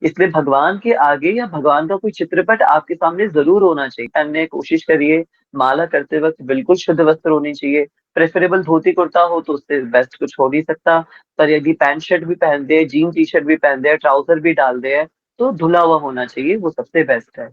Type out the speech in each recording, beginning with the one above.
इसलिए भगवान के आगे या भगवान का कोई चित्रपट आपके सामने ज़रूर होना चाहिए। पहनने की कोशिश करिए, माला करते वक़्त बिल्कुल शुद्ध वस्त्र होने चाहिए। प्रेफ़रेबल धोती-कुर्ता हो तो उससे बेस्ट कुछ हो नहीं सकता। पर यदि पैंट शर्ट भी पहनते हैं, जीन टी-शर्ट भी पहनते हैं, ट्राउज़र भी डालते हैं, तो धुला हुआ होना चाहिए, वो सबसे बेस्ट है।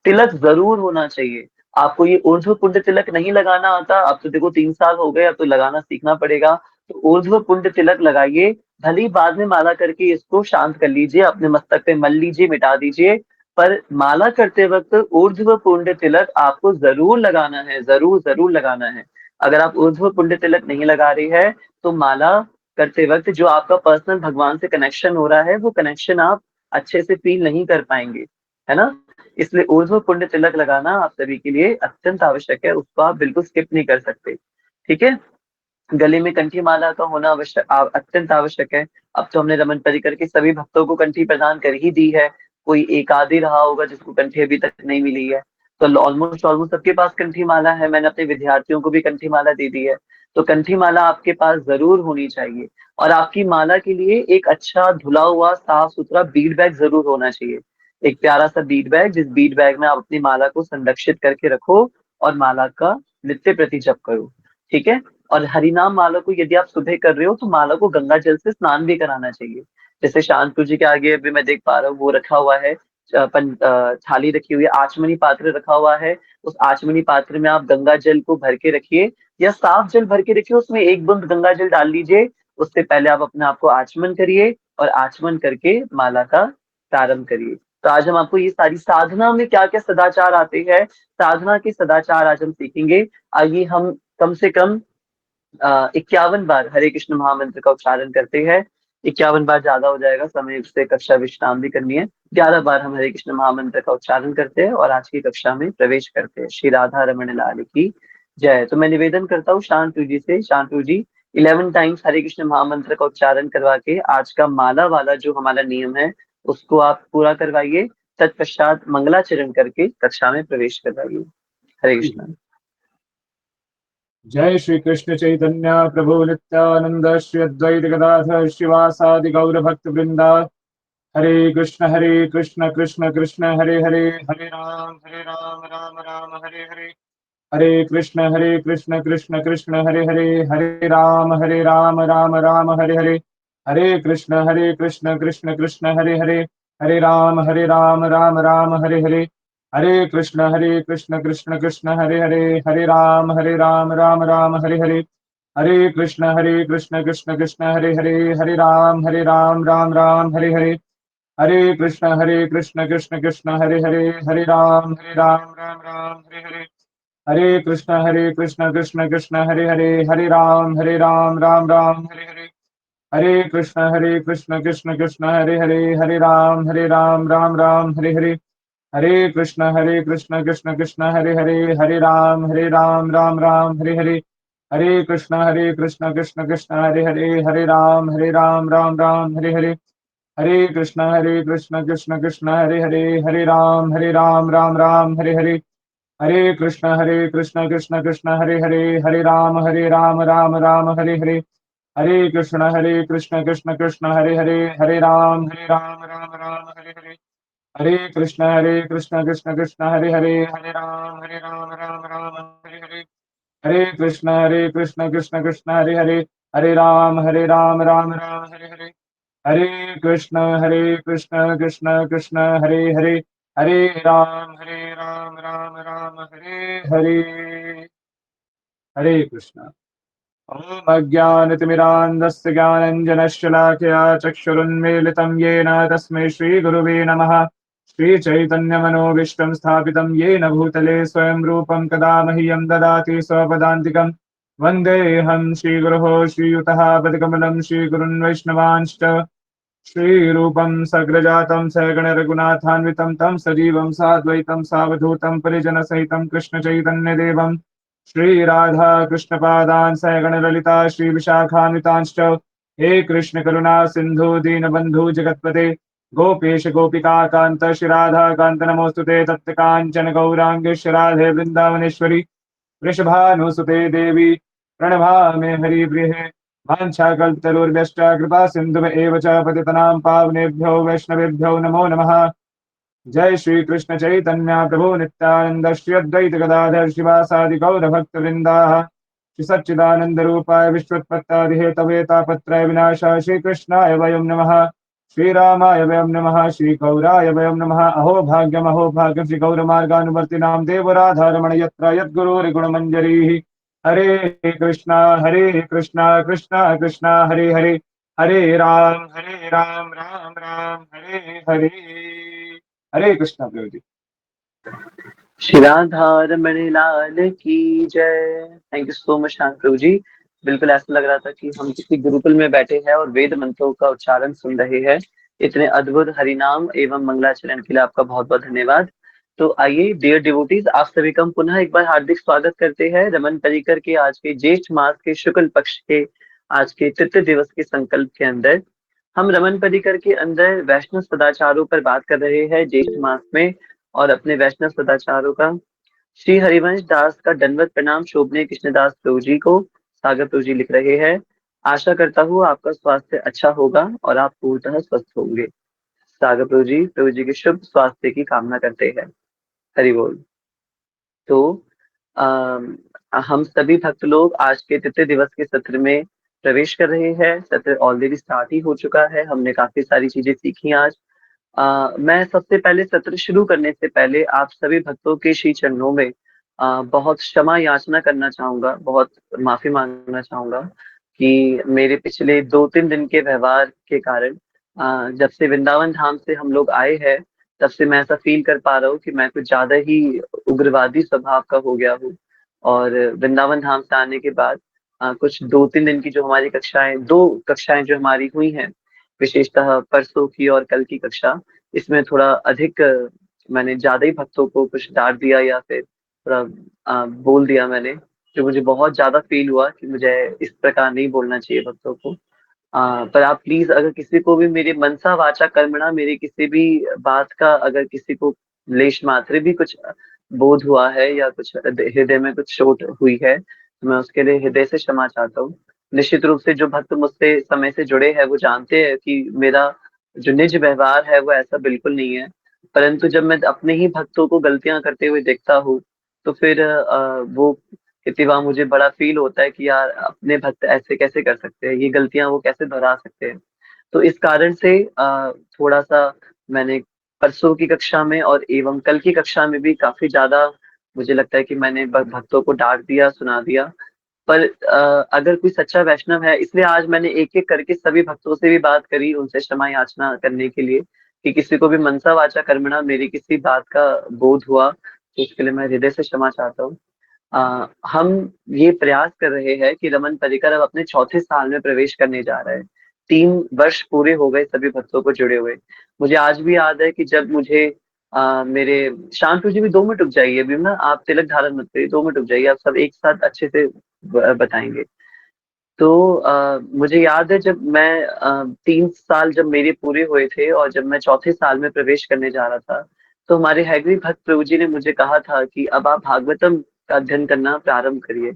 तिलक ज़रूर होना चाहिए। आपको ये ऊर्ध्व पुंड तिलक नहीं लगाना आता, अब तो देखो 3 साल हो गए, अब तो लगाना सीखना पड़ेगा। तो ऊर्ध्व पुंड तिलक लगाइए, भले ही बाद में माला करके इसको शांत कर लीजिए, अपने मस्तक पे मल लीजिए, मिटा दीजिए, पर माला करते वक़्त ऊर्ध्व पुंड तिलक आपको ज़रूर लगाना है, ज़रूर, ज़रूर लगाना है। अगर आप ऊर्ध्व पुंड तिलक नहीं लगा रही है, तो माला करते वक़्त जो आपका पर्सनल भगवान से कनेक्शन हो रहा है, वो कनेक्शन आप अच्छे से फ़ील नहीं कर पाएँगे, है ना? इसलिए ऊर्ध्व पुण्य तिलक लगाना आप सभी के लिए अत्यंत आवश्यक है, उसको आप बिल्कुल स्किप नहीं कर सकते, ठीक है? गले में कंठी माला का होना अत्यंत आवश्यक है। अब तो हमने रमन परिकर के सभी भक्तों को कंठी प्रदान कर ही दी है, कोई एक आध ही रहा होगा जिसको कंठी अभी तक नहीं मिली है। तो ऑलमोस्ट ऑलमोस्ट सबके पास कंठी माला है, मैंने अपने विद्यार्थियों को भी कंठी माला दे दी है। तो कंठी माला आपके पास ज़रूर होनी चाहिए और आपकी माला के लिए एक अच्छा धुला हुआ साफ-सुथरा बीड बैग ज़रूर होना चाहिए। एक प्यारा-सा बीड बैग, जिस बीड बैग में आप अपनी माला को संरक्षित करके रखो और माला का नित्य प्रति जप करो, ठीक है? और हरिनाम माला को यदि आप सुबह कर रहे हो तो माला को गंगा जल से स्नान भी कराना चाहिए। जैसे शांतनु जी के आगे अभी मैं देख पा रहा हूँ वो रखा हुआ है थाली रखी हुई है, आचमनी पात्र रखा हुआ है। उस आचमनी पात्र में आप गंगा जल को भर के रखिए या साफ जल भर के रखिए, उसमें 1 बूंद गंगा जल डाल लीजिए। उससे पहले आप अपने आप को आचमन करिए और आचमन करके माला का प्रारंभ करिए। तो आज हम आपको ये सारी साधना में क्या-क्या सदाचार आते हैं, साधना के सदाचार आज हम सीखेंगे। आइए हम कम से कम 51 बार हरे कृष्ण महामंत्र का उच्चारण करते हैं। 51 बार ज्यादा हो जाएगा, समय से कक्षा विश्राम भी करनी है। 11 बार हम हरे कृष्ण महामंत्र का उच्चारण करते हैं और आज की कक्षा में प्रवेश करते हैं। श्री राधा रमण लाल की जय। तो मैं निवेदन करता हूँ शांतु जी से, शांतु जी 11 टाइम्स हरे कृष्ण महामंत्र का उच्चारण करवा के आज का माला वाला जो हमारा नियम है उसको आप पूरा करवाइए। तत्पश्चात मंगलाचरण करके कक्षा में प्रवेश करवाइए। हरे कृष्ण। जय श्री कृष्ण चैतन्य प्रभु नित्यानंद श्री अद्वैत गदाधर श्रीवासादि गौर भक्त वृंदा। हरे कृष्ण कृष्ण कृष्ण हरे हरे, हरे राम राम राम हरे हरे। हरे कृष्ण कृष्ण कृष्ण हरे हरे, हरे राम राम राम हरे हरे। हरे कृष्ण कृष्ण कृष्ण हरे हरे, हरे राम राम राम हरे हरे। हरे कृष्ण कृष्ण कृष्ण हरे हरे, हरे राम राम राम हरे हरे। हरे कृष्ण कृष्ण कृष्ण हरे हरे, हरे राम राम राम हरे हरे। हरे कृष्ण कृष्ण हरे हरे, हरे राम राम राम हरे हरे। हरे कृष्ण कृष्ण हरे हरे, हरे राम राम राम हरे हरे। हरे कृष्ण कृष्ण हरे हरे, हरे राम राम राम हरे हरे। हरे कृष्ण कृष्ण हरे हरे, हरे राम राम राम हरे हरे। हरे कृष्ण कृष्ण हरे हरे, हरे राम राम राम हरे हरे। हरे कृष्ण हरे राम राम राम हरे हरे। कृष्ण कृष्ण हरे राम राम हरे हरे। कृष्ण कृष्ण हरे राम राम हरे हरे। कृष्ण कृष्ण हरे राम राम हरे हरे। कृष्ण कृष्ण हरे राम राम हरे हरे। हरे कृष्ण कृष्ण हरे राम राम हरे हरे। हरे कृष्ण। ॐ अज्ञानतिमिरान्धस्य ज्ञानञ्जनशलाकया चक्षुरुन्मीलितं येन तस्मै श्रीगुरुवे नमः। श्रीचैतन्यमनोभीष्टं स्थापितं येन भूतले स्वयं रूपं कदा मह्यं ददाति स्वपदान्तिकम्। वन्देऽहं श्रीगुरोः श्रीयुतः पदकमलं श्रीगुरुन् वैष्णवांश्च। श्रीरूपं सग्रजातं सगणरघुनाथान्वितं तं सजीवं साद्वैतं सावधूतं परिजनसहितं कृष्णचैतन्यदेवं श्रीराधा कृष्णपादान् सगणललिता श्रीविशाखान्वितांश्च। हे कृष्ण करुणा सिन्धु दीनबन्धु जगत्पते गोपेश गोपिकान्त श्रीराधाकान्त नमोऽस्तुते। तप्तकाञ्चन गौराङ्गी राधे वृन्दावनेश्वरी वृषभानुसुते देवी प्रणमामि हरिप्रिये। वाञ्छाकल्पतरुर्भ्यश्च कृपा सिन्धुभ्येव च पतितनां पावनेभ्यो वैष्णवेभ्यो नमो नमः। जय श्री कृष्ण चैतन्य प्रभु नित्यानंद श्री अद्वैत गदाधर शिवासादि गौर भक्त वृंदा श्री सच्चिदानंद रूपाय विश्वोत्पत्तादि हेतवे तापत्रय विनाशाय श्री कृष्णाय वयं नमः। श्री रामाय वयं नमः। श्री गौराय वयं नमः। अहो भाग्यम श्री गौर मार्गानुवर्तिनां देवराधारमण यत्र यद्गुरुर्गुणमञ्जरीः। हरे कृष्णा कृष्णा कृष्णा हरे हरे, हरे राम राम राम हरे हरे। हरे कृष्णा प्रभु जी। श्री राधा रमण लाल की जय। थैंक यू सो मच शांत प्रभु जी। बिल्कुल ऐसा लग रहा था कि हम किसी गुरुकुल में बैठे हैं और वेद मंत्रों का उच्चारण सुन रहे हैं। इतने अद्भुत हरिनाम एवं मंगलाचरण के लिए आपका बहुत बहुत धन्यवाद। तो आइए डियर डिवोटीज, आप सभी का हम पुनः एक बार हार्दिक स्वागत करते हैं रमन परिकर के आज के ज्येष्ठ मास के शुक्ल पक्ष के आज के तृतीय दिवस के संकल्प के अंदर। हम रमन परिकर के अंदर वैष्णव सदाचारों पर बात कर रहे हैं ज्येष्ठ मास में। और अपने वैष्णव सदाचारों का श्री हरिवंश दास का दंडवत प्रणाम शोभनीय कृष्णदास प्रभु जी को सागर प्रभु जी लिख रहे हैं। आशा करता हूँ आपका स्वास्थ्य अच्छा होगा और आप पूर्णतः स्वस्थ होंगे। सागर प्रभु जी के शुभ स्वास्थ्य की कामना करते हैं। हरि बोल। तो अम, हम सभी भक्त लोग आज के तृतीय दिवस के सत्र में प्रवेश कर रहे हैं। सत्र ऑलरेडी स्टार्ट ही हो चुका है। हमने काफी सारी चीजें सीखी आज। मैं सबसे पहले सत्र शुरू करने से पहले आप सभी भक्तों के श्री चरणों में बहुत क्षमा याचना करना चाहूंगा, बहुत माफी मांगना चाहूंगा कि मेरे पिछले 2-3 दिन के व्यवहार के कारण जब से वृंदावन धाम से हम लोग आए हैं तब से मैं ऐसा फील कर पा रहा हूँ कि मैं कुछ ज्यादा ही उग्रवादी स्वभाव का हो गया हूँ। और वृंदावन धाम से आने के बाद कुछ 2-3 दिन की जो हमारी कक्षाएं, 2 कक्षाएं जो हमारी हुई हैं, विशेषतः परसों की और कल की कक्षा, इसमें थोड़ा अधिक मैंने ज्यादा ही भक्तों को कुछ डांट दिया या फिर थोड़ा बोल दिया मैंने, जो मुझे बहुत ज्यादा फील हुआ कि मुझे इस प्रकार नहीं बोलना चाहिए भक्तों को। पर आप प्लीज, अगर किसी को भी मेरे मनसा वाचा कर्मणा मेरी किसी भी बात का अगर किसी को लेश मात्र भी कुछ बोध हुआ है या कुछ हृदय में कुछ चोट हुई है तो मैं उसके लिए हृदय से क्षमा चाहता हूँ। निश्चित रूप से जो भक्त मुझसे समय से जुड़े हैं वो जानते हैं कि मेरा जो निज व्यवहार है वो ऐसा बिल्कुल नहीं है। परंतु जब मैं अपने ही भक्तों को गलतियां करते हुए देखता हूँ तो फिर वो कितनी बार मुझे बड़ा फील होता है कि यार अपने भक्त ऐसे कैसे कर सकते हैं, ये गलतियां वो कैसे दोहरा सकते हैं। तो इस कारण से थोड़ा सा मैंने परसों की कक्षा में और एवं कल की कक्षा में भी काफी ज्यादा मुझे लगता है कि मैंने भक्तों को डांट दिया, सुना दिया। पर अगर कोई सच्चा वैष्णव है, इसलिए आज मैंने एक एक करके सभी भक्तों से भी बात करी उनसे क्षमा याचना करने के लिए कि किसी को भी मनसा वाचा कर्मणा मेरी किसी बात का बोध हुआ तो उसके लिए मैं हृदय से क्षमा चाहता हूँ। हम ये प्रयास कर रहे हैं कि रमन पर्रिकर अब अपने चौथे साल में प्रवेश करने जा रहे हैं। 3 वर्ष पूरे हो गए सभी भक्तों को जुड़े हुए। मुझे आज भी याद है कि जब मुझे मेरे शांतु जी भी 2 मिनट रुक जाइए अभी ना, आप तिलक धारण मत करिए, 2 मिनट रुक जाइए, आप सब एक साथ अच्छे से बताएंगे। तो मुझे याद है जब मैं 3 साल जब मेरे पूरे हुए थे और जब मैं चौथे साल में प्रवेश करने जा रहा था तो हमारे हैग्री भक्त प्रभु जी ने मुझे कहा था कि अब आप भागवतम का अध्ययन करना प्रारंभ करिए।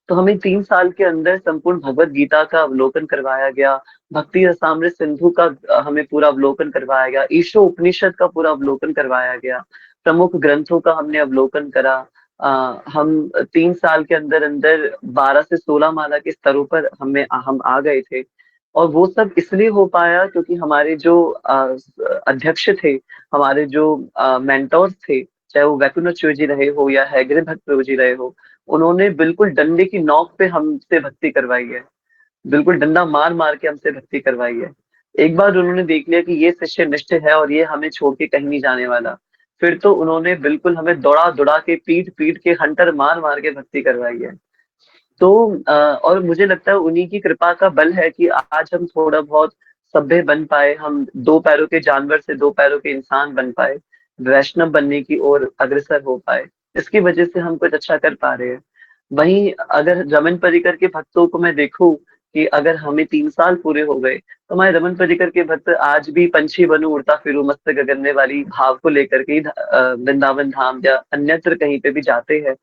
तो हमें 3 साल के अंदर संपूर्ण भगवत गीता का अवलोकन करवाया गया। भक्ति रसामृत सिंधु का हमें पूरा अवलोकन करवाया गया। ईशो उपनिषद का पूरा अवलोकन करवाया गया। प्रमुख ग्रंथों का हमने अवलोकन करा। हम 3 साल के अंदर अंदर 12 से 16 माला के स्तरों पर हम आ गए थे। और वो सब इसलिए हो पाया क्योंकि हमारे जो अध्यक्ष थे, हमारे जो मेंटोर्स थे, चाहे वो वैकुंठ जी रहे हो या हैग्रे भक्त प्रभु जी रहे हो, उन्होंने बिल्कुल डंडे की नोक पे हमसे भक्ति करवाई है। बिल्कुल डंडा मार मार के हमसे भक्ति करवाई है। एक बार उन्होंने देख लिया कि ये शिष्य निष्ठ है और ये हमें छोड़ के कहीं नहीं जाने वाला, फिर तो उन्होंने बिल्कुल हमें दौड़ा दौड़ा के पीट पीट के हंटर मार मार के भक्ति करवाई है। तो और मुझे लगता है उन्हीं की कृपा का बल है कि आज हम थोड़ा बहुत सभ्य बन पाए, हम 2 पैरों के जानवर से 2 पैरों के इंसान बन पाए, वैष्णव बनने की ओर अग्रसर हो पाए। इसकी वजह से हम कुछ अच्छा कर पा रहे हैं। वहीं अगर रमन पर्रिकर के भक्तों को मैं देखूं कि अगर हमें 3 साल पूरे हो गए तो हमारे रमन पर्रिकर के भक्त आज भी पंछी बनूं उड़ता फिरूं मस्त गगन में वाली भाव को लेकर के ही वृंदावन धाम या अन्यत्र कहीं पे भी जाते हैं।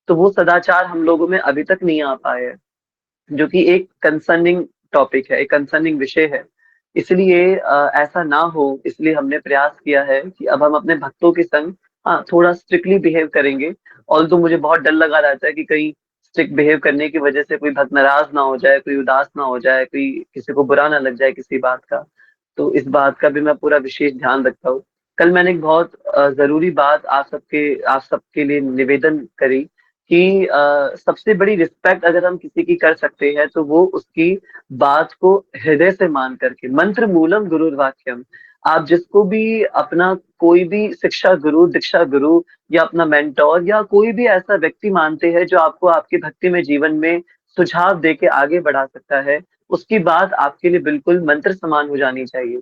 तो वो सदाचार हम लोगों में अभी तक नहीं आ पाए हैं। जो कि एक कंसर्निंग टॉपिक है, एक कंसर्निंग विषय है। इसलिए ऐसा ना हो, इसलिए हमने प्रयास किया है कि अब हम अपने भक्तों के संग हाँ, थोड़ा स्ट्रिक्टली बिहेव करेंगे। ऑल्दो मुझे बहुत डर लगा रहता है कि कहीं स्ट्रिक्ट बिहेव करने की वजह से कोई भक्त नाराज ना हो जाए, कोई उदास ना हो जाए, कोई किसी को बुरा ना लग जाए किसी बात का। तो इस बात का भी मैं पूरा विशेष ध्यान रखता हूँ। कल मैंने एक बहुत जरूरी बात आप सबके लिए निवेदन करी कि सबसे बड़ी रिस्पेक्ट अगर हम किसी की कर सकते हैं तो वो उसकी बात को हृदय से मान करके, मंत्र मूलम गुरुर्वाक्यम। आप जिसको भी अपना कोई भी शिक्षा गुरु, दीक्षा गुरु या अपना मेंटोर या कोई भी ऐसा व्यक्ति मानते हैं जो आपको आपके भक्ति में जीवन में सुझाव दे के आगे बढ़ा सकता है, उसकी बात आपके लिए बिल्कुल मंत्र समान हो जानी चाहिए।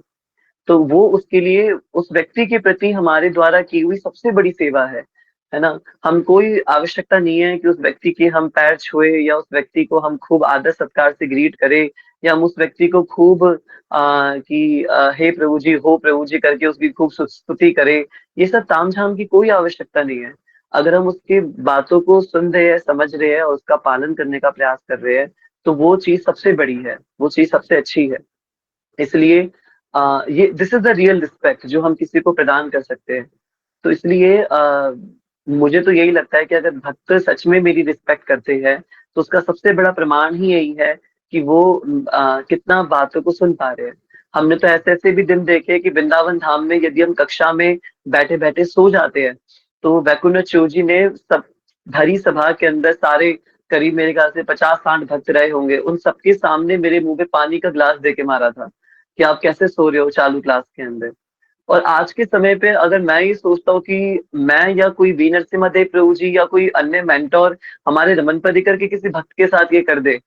तो वो उसके लिए उस व्यक्ति के प्रति हमारे द्वारा की हुई सबसे बड़ी सेवा है ना? हम कोई आवश्यकता नहीं है कि उस व्यक्ति के हम पैर छुए या उस व्यक्ति को हम खूब आदर सत्कार से ग्रीट करें या हम उस व्यक्ति को खूब हे प्रभु जी, हो प्रभु जी करके उसकी खूब स्तुति करें। ये सब तामझाम की कोई आवश्यकता नहीं है। अगर हम उसकी बातों को सुन रहे हैं, समझ रहे हैं और उसका पालन करने का प्रयास कर रहे हैं, तो वो चीज सबसे बड़ी है, वो चीज सबसे अच्छी है। इसलिए ये this is the real respect जो हम किसी को प्रदान कर सकते हैं। तो इसलिए मुझे तो यही लगता है कि अगर भक्त सच में मेरी रिस्पेक्ट करते हैं तो उसका सबसे बड़ा प्रमाण ही यही है कि वो कितना बातों को सुन पा रहे हैं। हमने तो ऐसे ऐसे भी दिन देखे कि वृंदावन धाम में यदि हम कक्षा में बैठे बैठे सो जाते हैं तो वैकुंठ चोर जी ने सब भरी सभा के अंदर सारे करीब मेरे ख्याल से 50-60 भक्त रहे होंगे, उन सबके सामने मेरे मुंह पे पानी का ग्लास दे के मारा था कि आप कैसे सो रहे हो चालू क्लास के अंदर। और आज के समय पे अगर मैं ये सोचता हूँ कि मैं या कोई वी नरसिम्हा प्रभु जी या कोई अन्य मेंटोर हमारे रमन परिकर के किसी भक्त के साथ ये कर दे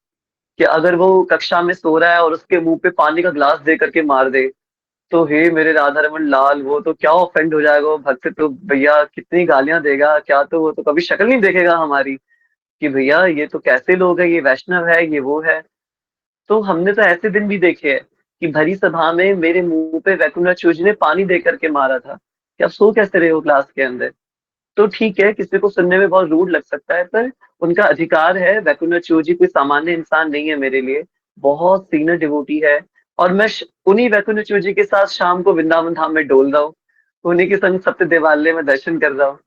कि अगर वो कक्षा में सो रहा है और उसके मुंह पे पानी का ग्लास दे करके मार दे, तो हे मेरे राधा रमन लाल, वो तो क्या ऑफेंड हो जाएगा वो भक्त, तो भैया कितनी गालियां देगा क्या, तो वो तो कभी शक्ल नहीं देखेगा हमारी कि भैया ये तो कैसे लोग है, ये वैष्णव है, ये वो है। तो हमने तो ऐसे दिन भी देखे हैं कि भरी सभा में मेरे मुंह पे वैकुंठ चूज ने पानी दे करके मारा था कि आप सो कैसे रहे हो क्लास के अंदर। तो ठीक है, किसी को सुनने में बहुत रूड लग सकता है पर उनका अधिकार है। वैकुंठ चूज जी कोई सामान्य इंसान नहीं है मेरे लिए, बहुत सीनियर डिवोटी है। और मैं उन्हीं वैकुंठ चूज जी के साथ शाम को वृंदावन धाम में डोल रहा हूँ, उन्हीं के संग सत्य देवालय में दर्शन कर रहा हूँ।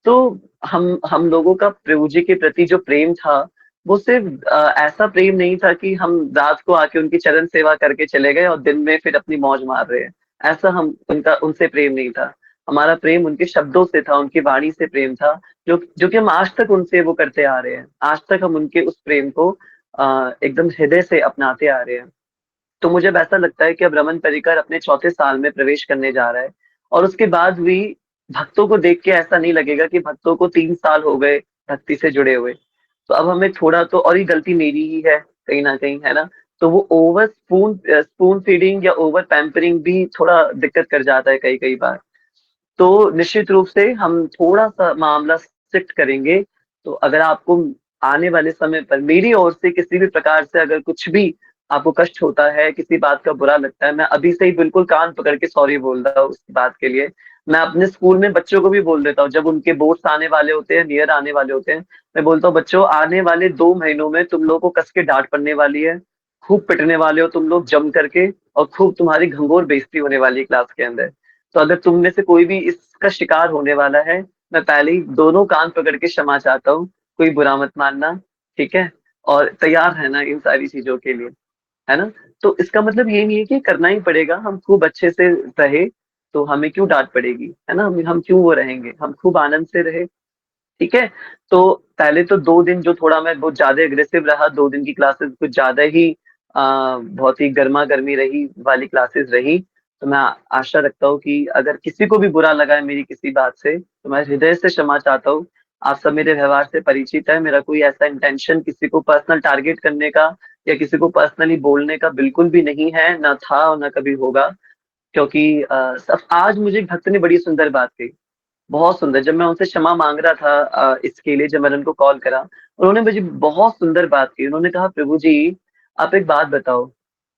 तो हम लोगों का प्रभु जी के प्रति जो प्रेम था वो सिर्फ ऐसा प्रेम नहीं था कि हम रात को आके उनकी चरण सेवा करके चले गए और दिन में फिर अपनी मौज मार रहे हैं। ऐसा हम उनका उनसे प्रेम नहीं था। हमारा प्रेम उनके शब्दों से था, उनकी वाणी से प्रेम था, जो जो कि हम आज तक उनसे वो करते आ रहे हैं। आज तक हम उनके उस प्रेम को एकदम हृदय से अपनाते आ रहे हैं। तो मुझे अब ऐसा लगता है कि अब रमन परिकर अपने चौथे साल में प्रवेश करने जा रहा है और उसके बाद भी भक्तों को देख के ऐसा नहीं लगेगा कि भक्तों को 3 साल हो गए भक्ति से जुड़े हुए। तो अब हमें थोड़ा तो, और ये गलती मेरी ही है कहीं ना कहीं, है ना? तो वो ओवर स्पून फीडिंग या ओवर पैम्परिंग भी थोड़ा दिक्कत कर जाता है कई कई बार। तो निश्चित रूप से हम थोड़ा सा मामला शिफ्ट करेंगे। तो अगर आपको आने वाले समय पर मेरी ओर से किसी भी प्रकार से अगर कुछ भी आपको कष्ट होता है, किसी बात का बुरा लगता है, मैं अभी से ही बिल्कुल कान पकड़ के सॉरी बोल रहा हूँ उस बात के लिए। मैं अपने स्कूल में बच्चों को भी बोल देता हूँ जब उनके बोर्ड्स आने वाले होते हैं, नियर आने वाले होते हैं, मैं बोलता हूँ बच्चों आने वाले 2 महीनों में तुम लोगों को कस के डांट पड़ने वाली है, खूब पिटने वाले हो तुम लोग जम करके, और खूब तुम्हारी घंघोर बेइज्जती होने वाली है क्लास के अंदर। तो अगर तुम में से कोई भी इसका शिकार होने वाला है, मैं पहले ही दोनों कान पकड़ के क्षमा चाहता हूँ, कोई बुरा मत मानना, ठीक है? और तैयार रहना इन सारी चीजों के लिए, है ना? तो इसका मतलब ये नहीं है कि करना ही पड़ेगा, हम खूब अच्छे से रहे तो हमें क्यों डांट पड़ेगी, है ना? हम क्यों वो रहेंगे, हम खूब आनंद से रहे, ठीक है? तो पहले तो 2 दिन जो थोड़ा मैं बहुत ज्यादा एग्रेसिव रहा, 2 दिन की क्लासेस कुछ ज्यादा ही बहुत ही गर्मा गर्मी रही वाली क्लासेस रही। तो मैं आशा रखता हूँ कि अगर किसी को भी बुरा लगा है मेरी किसी बात से तो मैं हृदय से क्षमा चाहता हूँ। आप सब मेरे व्यवहार से परिचित है, मेरा कोई ऐसा इंटेंशन किसी को पर्सनल टारगेट करने का या किसी को पर्सनली बोलने का बिल्कुल भी नहीं है, ना था और ना कभी होगा। क्योंकि सब आज मुझे एक भक्त ने बड़ी सुंदर बात कही, बहुत सुंदर। जब मैं उनसे क्षमा मांग रहा था इसके लिए, जब मैंने उनको कॉल करा, उन्होंने मुझे बहुत सुंदर बात की। उन्होंने कहा प्रभु जी आप एक बात बताओ,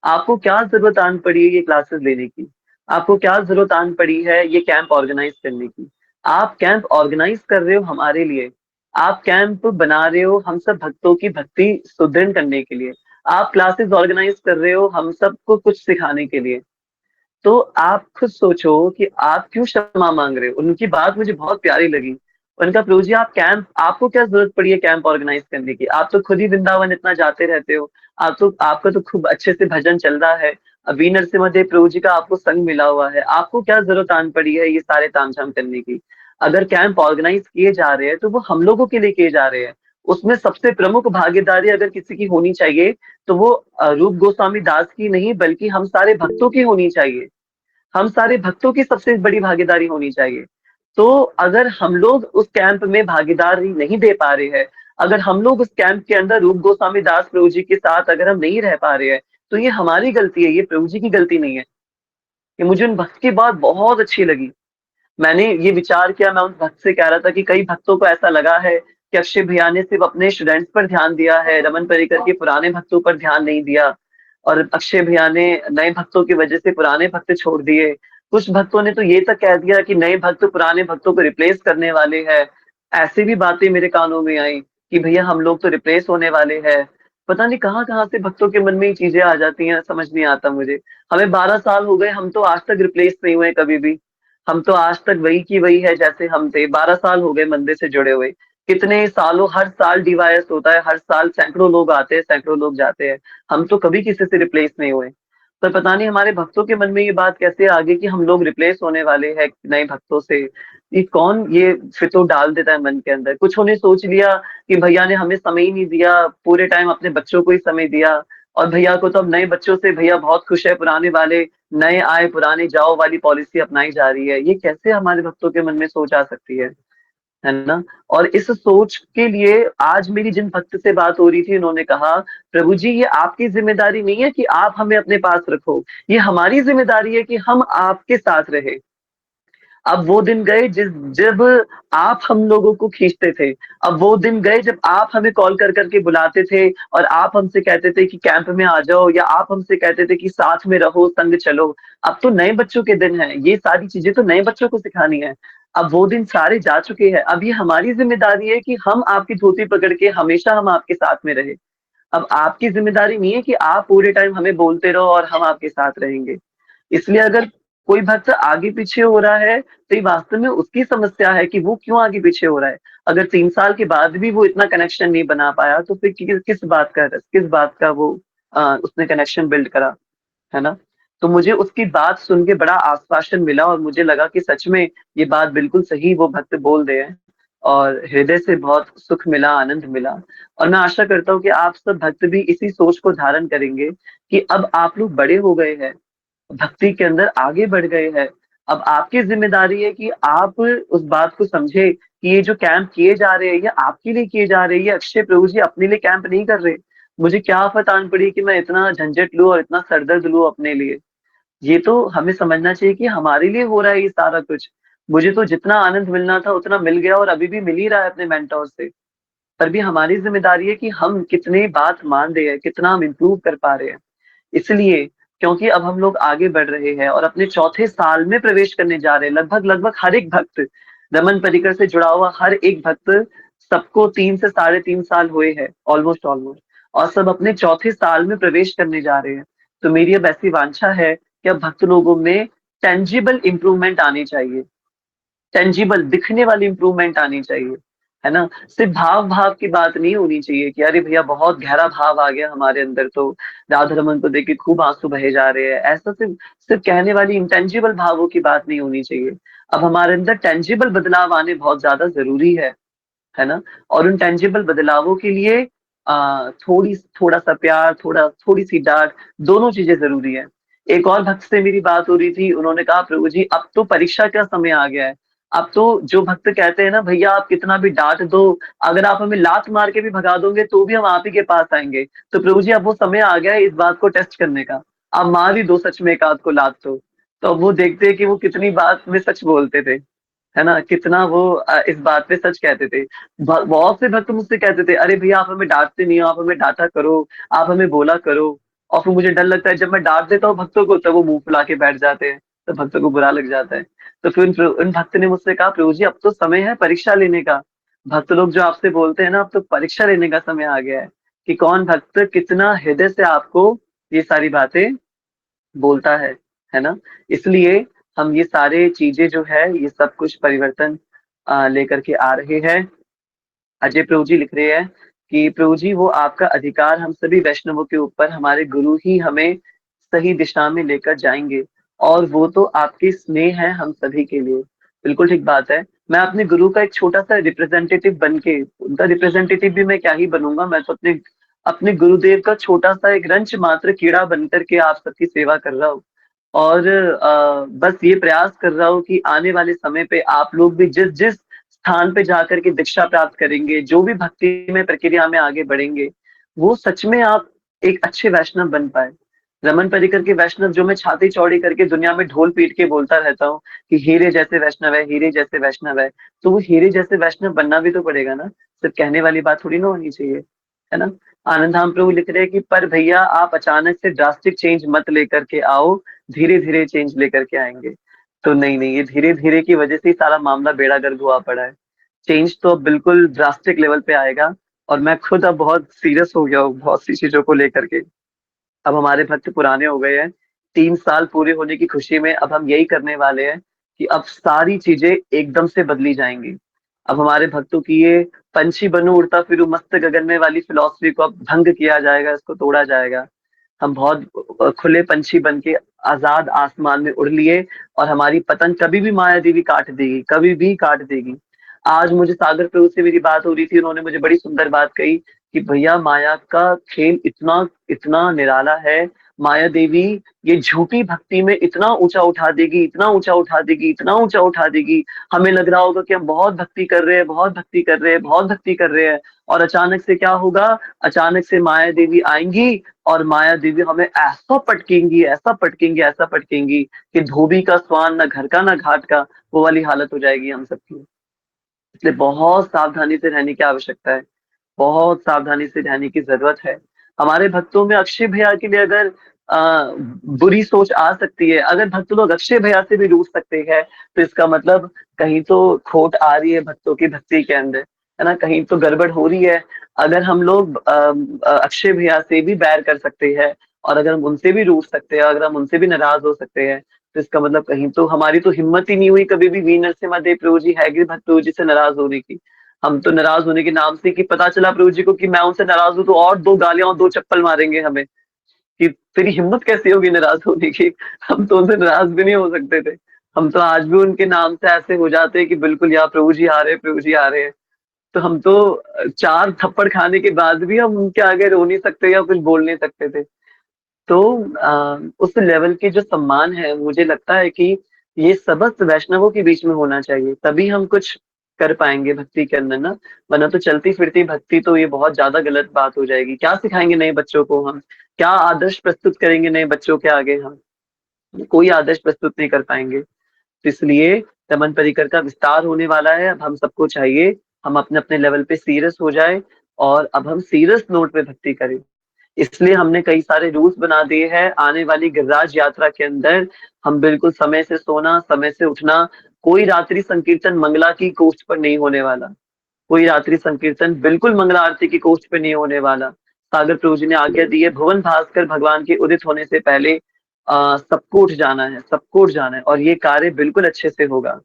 आपको क्या जरूरत आन पड़ी है ये क्लासेस लेने की? आपको क्या जरूरत आन पड़ी है ये कैंप ऑर्गेनाइज करने की? आप कैंप ऑर्गेनाइज कर रहे हो हमारे लिए, आप कैंप बना रहे हो हम सब भक्तों की भक्ति सुदृढ़ करने के लिए। आप क्लासेस ऑर्गेनाइज कर रहे हो हम सबको कुछ सिखाने के लिए। तो आप खुद सोचो कि आप क्यों क्षमा मांग रहे हो। उनकी बात मुझे बहुत प्यारी लगी। उनका, प्रभु जी आप कैंप, आपको क्या जरूरत पड़ी है कैंप ऑर्गेनाइज करने की, आप तो खुद ही वृंदावन इतना जाते रहते हो। आप तो, आपका तो खूब अच्छे से भजन चल रहा है। अभी नरसिम्हा प्रभु जी का आपको संग मिला हुआ है, आपको क्या जरूरत आन पड़ी है ये सारे तामझाम करने की। अगर कैंप ऑर्गेनाइज किए जा रहे हैं तो वो हम लोगों के लिए किए जा रहे हैं। उसमें सबसे प्रमुख भागीदारी अगर किसी की होनी चाहिए तो वो रूप गोस्वामी दास की नहीं बल्कि हम सारे भक्तों की होनी चाहिए। हम सारे भक्तों की सबसे बड़ी भागीदारी होनी चाहिए। तो अगर हम लोग उस कैंप में भागीदारी नहीं दे पा रहे हैं, अगर हम लोग उस कैंप के अंदर रूप गोस्वामी दास प्रभु जी के साथ अगर हम नहीं रह पा रहे हैं, तो ये हमारी गलती है, ये प्रभु जी की गलती नहीं है। ये मुझे उन भक्त की बात बहुत अच्छी लगी। मैंने ये विचार किया, मैं उन भक्त से कह रहा था कि कई भक्तों को ऐसा लगा है कि अक्षय भैया ने सिर्फ अपने स्टूडेंट्स पर ध्यान दिया है, रमन परिकर के पुराने भक्तों पर ध्यान नहीं दिया, और अक्षय भैया ने नए भक्तों की वजह से पुराने भक्त छोड़ दिए। कुछ भक्तों ने तो ये तक कह दिया कि नए भक्त पुराने भक्तों को रिप्लेस करने वाले हैं। ऐसी भी बातें मेरे कानों में आई कि भैया हम लोग तो रिप्लेस होने वाले हैं। पता नहीं कहाँ कहाँ से भक्तों के मन में ये चीजें आ जाती हैं, समझ नहीं आता मुझे। हमें 12 साल हो गए, हम तो आज तक रिप्लेस नहीं हुए कभी भी। हम तो आज तक वही की वही है जैसे हम थे। 12 साल हो गए मंदिर से जुड़े हुए। कितने सालों, हर साल डीवाईएस होता है, हर साल सैकड़ों लोग आते हैं, सैकड़ों लोग जाते हैं। हम तो कभी किसी से रिप्लेस नहीं हुए। पर पता नहीं हमारे भक्तों के मन में ये बात कैसे आ गई कि हम लोग रिप्लेस होने वाले हैं नए भक्तों से। ये कौन ये फितूर डाल देता है मन के अंदर। कुछ उन्हें सोच लिया कि भैया ने हमें समय ही नहीं दिया, पूरे टाइम अपने बच्चों को ही समय दिया, और भैया को तो अब नए बच्चों से भैया बहुत खुश है, पुराने वाले नए आए पुराने जाओ वाली पॉलिसी अपनाई जा रही है। ये कैसे हमारे भक्तों के मन में सोच आ सकती है ना। और इस सोच के लिए आज मेरी जिन भक्त से बात हो रही थी, उन्होंने कहा प्रभु जी ये आपकी जिम्मेदारी नहीं है कि आप हमें अपने पास रखो, ये हमारी जिम्मेदारी है कि हम आपके साथ रहे। अब वो दिन गए जिस जब आप हम लोगों को खींचते थे। अब वो दिन गए जब आप हमें कॉल कर करके बुलाते थे और आप हमसे कहते थे कि कैंप में आ जाओ, या आप हमसे कहते थे कि साथ में रहो, संग चलो। अब तो नए बच्चों के दिन है, ये सारी चीजें तो नए बच्चों को सिखानी है। अब वो दिन सारे जा चुके हैं, अब ये हमारी जिम्मेदारी है कि हम आपकी धोती पकड़ के हमेशा हम आपके साथ में रहे। अब आपकी जिम्मेदारी नहीं है कि आप पूरे टाइम हमें बोलते रहो और हम आपके साथ रहेंगे। इसलिए अगर कोई भक्त आगे पीछे हो रहा है तो ये वास्तव में उसकी समस्या है कि वो क्यों आगे पीछे हो रहा है। अगर 3 साल के बाद भी वो इतना कनेक्शन नहीं बना पाया तो फिर किस बात का वो उसने कनेक्शन बिल्ड करा, है ना। तो मुझे उसकी बात सुन के बड़ा आश्वासन मिला और मुझे लगा कि सच में ये बात बिल्कुल सही वो भक्त बोल रहे हैं, और हृदय से बहुत सुख मिला, आनंद मिला। और मैं आशा करता हूँ कि आप सब भक्त भी इसी सोच को धारण करेंगे कि अब आप लोग बड़े हो गए हैं, भक्ति के अंदर आगे बढ़ गए हैं। अब आपकी जिम्मेदारी है कि आप उस बात को समझे कि ये जो कैंप किए जा रहे हैं ये आपके लिए किए जा रहे हैं। ये अक्षय प्रभु जी अपने लिए कैंप नहीं कर रहे। मुझे क्या आफत आन पड़ी कि मैं इतना झंझट लूं और इतना सरदर्द लूं अपने लिए। ये तो हमें समझना चाहिए कि हमारे लिए हो रहा है ये सारा कुछ। मुझे तो जितना आनंद मिलना था उतना मिल गया और अभी भी मिल ही रहा है अपने मेंटोर से। पर भी हमारी जिम्मेदारी है कि हम कितने बात मान रहे हैं, कितना हम इम्प्रूव कर पा रहे हैं। इसलिए, क्योंकि अब हम लोग आगे बढ़ रहे हैं और अपने चौथे साल में प्रवेश करने जा रहे हैं। लगभग लगभग हर एक भक्त, रमन परिकर से जुड़ा हुआ हर एक भक्त, सबको 3 से 3.5 साल हुए हैं, ऑलमोस्ट ऑलमोस्ट, और सब अपने चौथे साल में प्रवेश करने जा रहे हैं। तो मेरी अब ऐसी वांछा है कि अब भक्त लोगों में टेंजिबल इंप्रूवमेंट आनी चाहिए, टेंजिबल दिखने वाली इंप्रूवमेंट आनी चाहिए, है ना। सिर्फ भाव भाव की बात नहीं होनी चाहिए कि अरे भैया बहुत गहरा भाव आ गया हमारे अंदर, तो राधा रमन को देख के खूब आंसू बहे जा रहे हैं। ऐसा सिर्फ सिर्फ कहने वाली इंटेंजिबल भावों की बात नहीं होनी चाहिए। अब हमारे अंदर टेंजिबल बदलाव आने बहुत ज्यादा जरूरी है ना। और उन टेंजिबल बदलावों के लिए थोड़ा सा प्यार, थोड़ी सी डांट, दोनों चीजें जरूरी है। एक और भक्त से मेरी बात हो रही थी, उन्होंने कहा प्रभु जी अब तो परीक्षा का समय आ गया है। अब तो जो भक्त कहते हैं ना भैया आप कितना भी डांट दो, अगर आप हमें लात मार के भी भगा दोगे तो भी हम आप ही के पास आएंगे। तो प्रभु जी अब वो समय आ गया है इस बात को टेस्ट करने का। आप मार ही दो सच में एक आध को लात तो अब वो देखते हैं कि वो कितनी बात में सच बोलते थे, है ना, कितना वो इस बात पे सच कहते थे। बहुत से भक्त मुझसे कहते थे अरे भैया आप हमें डांटते नहीं हो, आप हमें डांटा करो, आप हमें बोला करो। और फिर मुझे डर लगता है जब मैं डांट देता हूँ भक्तों को तब वो मुंह फुला के बैठ जाते हैं, तो भक्तों को बुरा लग जाता है। तो फिर उन भक्त ने मुझसे कहा प्रभु जी अब तो समय है परीक्षा लेने का। भक्त लोग जो आपसे बोलते हैं ना, अब तो परीक्षा लेने का समय आ गया है कि कौन भक्त कितना हृदय से आपको ये सारी बातें बोलता है ना? इसलिए हम ये सारे चीजें जो है ये सब कुछ परिवर्तन लेकर के आ रहे हैं। अजय प्रभु जी लिख रहे हैं कि प्रभु जी वो आपका अधिकार हम सभी वैष्णवों के ऊपर हमारे गुरु ही हमें सही दिशा में लेकर जाएंगे, और वो तो आपकी स्नेह है हम सभी के लिए। बिल्कुल ठीक बात है। मैं अपने गुरु का एक छोटा सा रिप्रेजेंटेटिव बन के, उनका रिप्रेजेंटेटिव भी मैं क्या ही बनूंगा, मैं तो अपने अपने गुरुदेव का छोटा सा एक रंच मात्र कीड़ा बन करके आप सबकी सेवा कर रहा हूँ। और बस ये प्रयास कर रहा हूँ कि आने वाले समय पे आप लोग भी जिस जिस स्थान पे जाकर के दीक्षा प्राप्त करेंगे, जो भी भक्ति में प्रक्रिया में आगे बढ़ेंगे, वो सच में आप एक अच्छे वैष्णव बन पाए। रमन परिकर के वैष्णव जो मैं छाती चौड़ी करके दुनिया में ढोल पीट के बोलता रहता हूँ कि हीरे जैसे वैष्णव है, हीरे जैसे वैष्णव है, तो वो हीरे जैसे वैष्णव बनना भी तो पड़ेगा ना, सिर्फ कहने वाली बात थोड़ी ना होनी चाहिए, है ना? आनंद धाम प्रभु लिख रहे हैं कि पर भैया आप अचानक से ड्रास्टिक चेंज मत लेकर के आओ, धीरे धीरे चेंज लेकर के आएंगे। तो नहीं नहीं, ये धीरे धीरे की वजह से ही सारा मामला बेड़ा गर्क हुआ पड़ा है। चेंज तो अब बिल्कुल ड्रास्टिक लेवल पे आएगा, और मैं खुद अब बहुत सीरियस हो गया हूँ बहुत सी चीजों को लेकर के। अब हमारे भक्त पुराने हो गए हैं, 3 साल पूरे होने की खुशी में अब हम यही करने वाले हैं कि अब सारी चीजें एकदम से बदली जाएंगी। अब हमारे भक्तों की ये पंछी बनूं उड़ता फिरूं मस्त गगन में वाली फिलॉसफी को अब भंग किया जाएगा, इसको तोड़ा जाएगा। हम बहुत खुले पंछी बन के आजाद आसमान में उड़ लिए, और हमारी पतंग कभी भी माया देवी काट देगी, कभी भी काट देगी। आज मुझे सागर प्रभु से मेरी बात हो रही थी, उन्होंने मुझे बड़ी सुंदर बात कही कि भैया माया का खेल इतना इतना निराला है। माया देवी ये झूठी भक्ति में इतना ऊंचा उठा देगी, इतना ऊंचा उठा देगी, इतना ऊंचा उठा देगी। हमें लग रहा होगा कि हम बहुत भक्ति कर रहे हैं, बहुत भक्ति कर रहे हैं, बहुत भक्ति कर रहे हैं, और अचानक से क्या होगा? अचानक से माया देवी आएंगी, और माया देवी हमें ऐसा पटकेंगी, ऐसा पटकेंगी, ऐसा पटकेंगी कि धोबी का स्वान ना घर का ना घाट का, वो वाली हालत हो जाएगी हम सबकी। इसलिए बहुत सावधानी से रहने की आवश्यकता है, बहुत सावधानी से रहने की जरूरत है। हमारे भक्तों में अक्षय भैया के लिए अगर बुरी सोच आ सकती है, अगर भक्त लोग अक्षय भैया से भी रूठ सकते हैं, तो इसका मतलब कहीं तो खोट आ रही है भक्तों की भक्ति के अंदर, है ना? कहीं तो गड़बड़ हो रही है। अगर हम लोग अक्षय भैया से भी बैर कर सकते हैं, और अगर हम उनसे भी रूठ सकते हैं, अगर हम उनसे भी नाराज हो सकते हैं, तो इसका मतलब कहीं तो हमारी तो हिम्मत ही नहीं हुई कभी भी वी नरसिम्हा देव प्रभु जी हैगे भक्त प्रभु जी से नाराज होने की। हम तो नाराज होने के नाम से कि पता चला प्रभु जी को कि मैं उनसे नाराज हूं, तो और 2 गालियां और 2 चप्पल मारेंगे हमें कि तेरी हिम्मत कैसी होगी नाराज होने की। हम तो उनसे नाराज भी नहीं हो सकते थे। हम तो आज भी उनके नाम से ऐसे हो जाते हैं कि बिल्कुल यहाँ प्रभु जी आ रहे हैं, प्रभु जी आ रहे हैं। तो हम तो 4 थप्पड़ खाने के बाद भी हम उनके आगे रो नहीं सकते या कुछ बोल नहीं सकते थे। तो उस लेवल के जो सम्मान है, मुझे लगता है कि ये समस्त वैष्णवों के बीच में होना चाहिए, तभी हम कुछ कर पाएंगे भक्ति के अंदर ना। वरना तो चलती फिरती भक्ति तो ये बहुत ज्यादा गलत बात हो जाएगी। क्या सिखाएंगे नए बच्चों को हम? क्या आदर्श प्रस्तुत करेंगे नए बच्चों के आगे हम? कोई आदर्श प्रस्तुत नहीं कर पाएंगे। तो इसलिए रमन परिकर का विस्तार होने वाला है। अब हम सबको चाहिए हम अपने अपने लेवल पे सीरियस हो जाए, और अब हम सीरियस नोट पे भक्ति करें। इसलिए हमने कई सारे रूल्स बना दिए हैं। आने वाली गिरिराज यात्रा के अंदर हम बिल्कुल समय से सोना, समय से उठना। कोई रात्रि संकीर्तन मंगला की कोस्ट पर नहीं होने वाला। कोई रात्रि संकीर्तन बिल्कुल मंगला आरती की कोस्ट पे नहीं होने वाला। सागर प्रभु जी ने आज्ञा दी है, भुवन भास्कर भगवान के उदित होने से पहले सबको उठ जाना है, सबको उठ जाना है, और ये कार्य बिल्कुल अच्छे से होगा।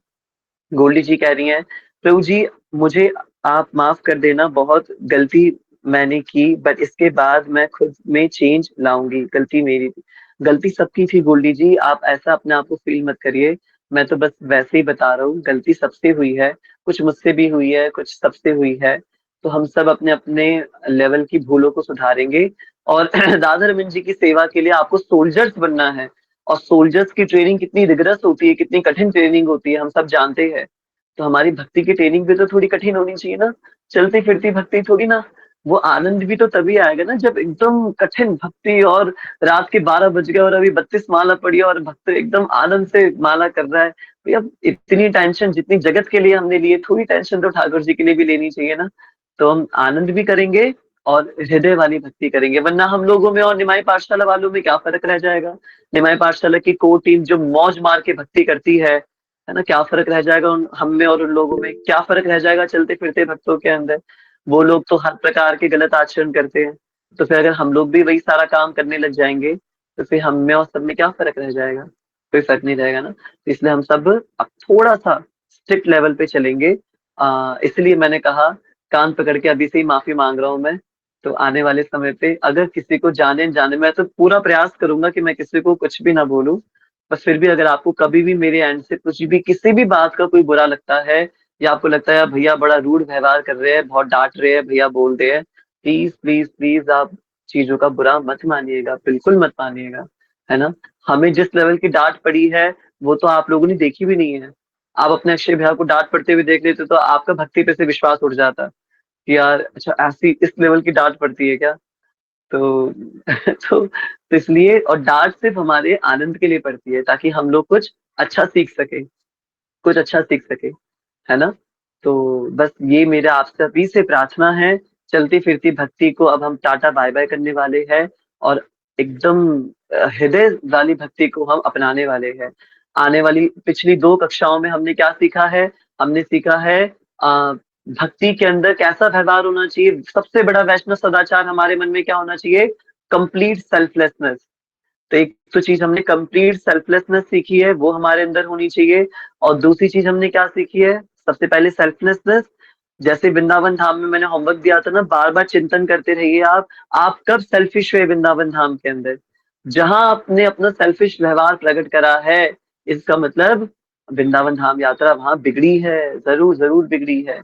गोल्डी जी कह रही हैं, प्रभु जी मुझे आप माफ कर देना, बहुत गलती मैंने की, बट इसके बाद मैं खुद में चेंज लाऊंगी, गलती मेरी थी। गलती सबकी थी गोल्डी जी, आप ऐसा अपने आप को फील मत करिए। मैं तो बस वैसे ही बता रहा हूँ, गलती सबसे हुई है, कुछ मुझसे भी हुई है, कुछ सबसे हुई है। तो हम सब अपने अपने लेवल की भूलों को सुधारेंगे, और दादा रविंद्र जी की सेवा के लिए आपको सोल्जर्स बनना है। और सोल्जर्स की ट्रेनिंग कितनी रिगरस होती है, कितनी कठिन ट्रेनिंग होती है, हम सब जानते हैं। तो हमारी भक्ति की ट्रेनिंग भी तो थोड़ी कठिन होनी चाहिए ना। चलती फिरती भक्ति थोड़ी ना। वो आनंद भी तो तभी आएगा ना जब एकदम कठिन भक्ति, और रात के 12 बज गए और अभी 32 माला पड़ी है, और भक्त एकदम आनंद से माला कर रहा है। भैया इतनी टेंशन जितनी जगत के लिए हमने लिए, थोड़ी टेंशन तो ठाकुर जी के लिए भी लेनी चाहिए ना। तो हम आनंद भी करेंगे, और हृदय वाली भक्ति करेंगे। वरना हम लोगों में और निमाई पाठशाला वालों में क्या फर्क रह जाएगा? निमाई पाठशाला की कोर टीम जो मौज मार के भक्ति करती है, है ना? क्या फ़र्क रह जाएगा उन हम में और उन लोगों में? क्या फ़र्क रह जाएगा चलते-फिरते भक्तों के अंदर? वो लोग तो हर प्रकार के गलत आचरण करते हैं। तो फिर अगर हम लोग भी वही सारा काम करने लग जाएँगे, तो फिर हम में और सब में क्या फ़र्क रह जाएगा? कोई फ़र्क नहीं रहेगा ना। तो इसलिए हम सब अब थोड़ा-सा स्ट्रिक्ट लेवल पे चलेंगे। इसलिए मैंने कहा कान पकड़ के अभी से ही माफ़ी माँग रहा हूँ मैं। तो आने वाले समय पे अगर किसी को जाने-अनजाने मैं तो पूरा प्रयास करूँगा कि मैं किसी को कुछ भी ना बोलूँ। बस फिर भी अगर आपको कभी भी मेरे एंड से कुछ भी किसी भी बात का कोई बुरा लगता है या आपको लगता है यार भैया बड़ा रूड व्यवहार कर रहे हैं, बहुत डाँट रहे हैं, भैया बोल रहे हैं, प्लीज़, प्लीज़, प्लीज़ आप चीज़ों का बुरा मत मानिएगा, बिल्कुल मत मानिएगा, है ना? हमें जिस लेवल की डाँट पड़ी है, वो तो आप लोगों ने देखी भी नहीं है। आप अपने अक्षय भैया को डाँट पड़ते हुए देख लेते तो आपका भक्ति पे से विश्वास उठ जाता कि यार अच्छा ऐसी इस लेवल की डाँट पड़ती है क्या? तो तो इसलिए और डाँट सिर्फ़ हमारे आनंद के लिए पड़ती है ताकि हम लोग कुछ अच्छा सीख सकें, कुछ अच्छा सीख सकें, है ना? तो बस ये मेरा आपसे अभी से प्रार्थना है, चलती-फिरती भक्ति को अब हम टाटा बाय-बाय करने वाले हैं और एकदम हृदय वाली भक्ति को हम अपनाने वाले हैं। आने वाली पिछली 2 कक्षाओं में हमने क्या सीखा है? हमने सीखा है भक्ति के अंदर कैसा व्यवहार होना चाहिए, सबसे बड़ा वैष्णव सदाचार हमारे मन में क्या होना चाहिए? Complete selflessness. तो एक तो चीज़ हमने कंप्लीट सेल्फलेसनेस सीखी है, वो हमारे अंदर होनी चाहिए और दूसरी चीज़ हमने क्या सीखी है? सबसे पहले सेल्फलेसनेस जैसे वृंदावन धाम में मैंने होमवर्क दिया था ना, बार-बार चिंतन करते रहिए आप कब सेल्फिश हुए वृंदावन धाम के अंदर? जहाँ आपने अपना सेल्फिश व्यवहार प्रकट करा है, इसका मतलब वृंदावन धाम यात्रा वहाँ बिगड़ी है, ज़रूर, ज़रूर बिगड़ी है।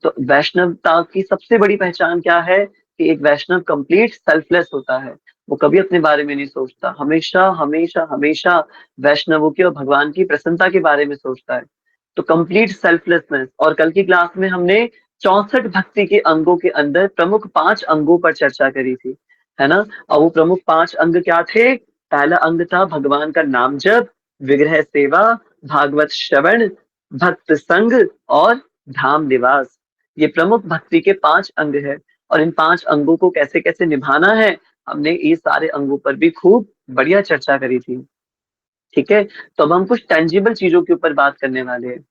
तो वैष्णवता की सबसे बड़ी पहचान क्या है कि एक वैष्णव कंप्लीट सेल्फलेस होता है। वो कभी अपने बारे में नहीं सोचता। हमेशा, हमेशा, हमेशा वैष्णवों की और भगवान की प्रसन्नता के बारे में सोचता है। तो कंप्लीट सेल्फलेसनेस और कल की क्लास में हमने 64 भक्ति के अंगों के अंदर प्रमुख 5 अंगों पर चर्चा करी थी, है ना? और वो प्रमुख 5 अंग क्या थे? पहला अंग था भगवान का नाम जप, विग्रह सेवा, भागवत श्रवण, भक्त संग और धाम निवास। ये प्रमुख भक्ति के 5 अंग हैं और इन 5 अंगों को कैसे-कैसे निभाना है, हमने ये सारे अंगों पर भी खूब बढ़िया चर्चा करी थी। ठीक है? तो अब हम कुछ टेंजिबल चीज़ों के ऊपर बात करने वाले हैं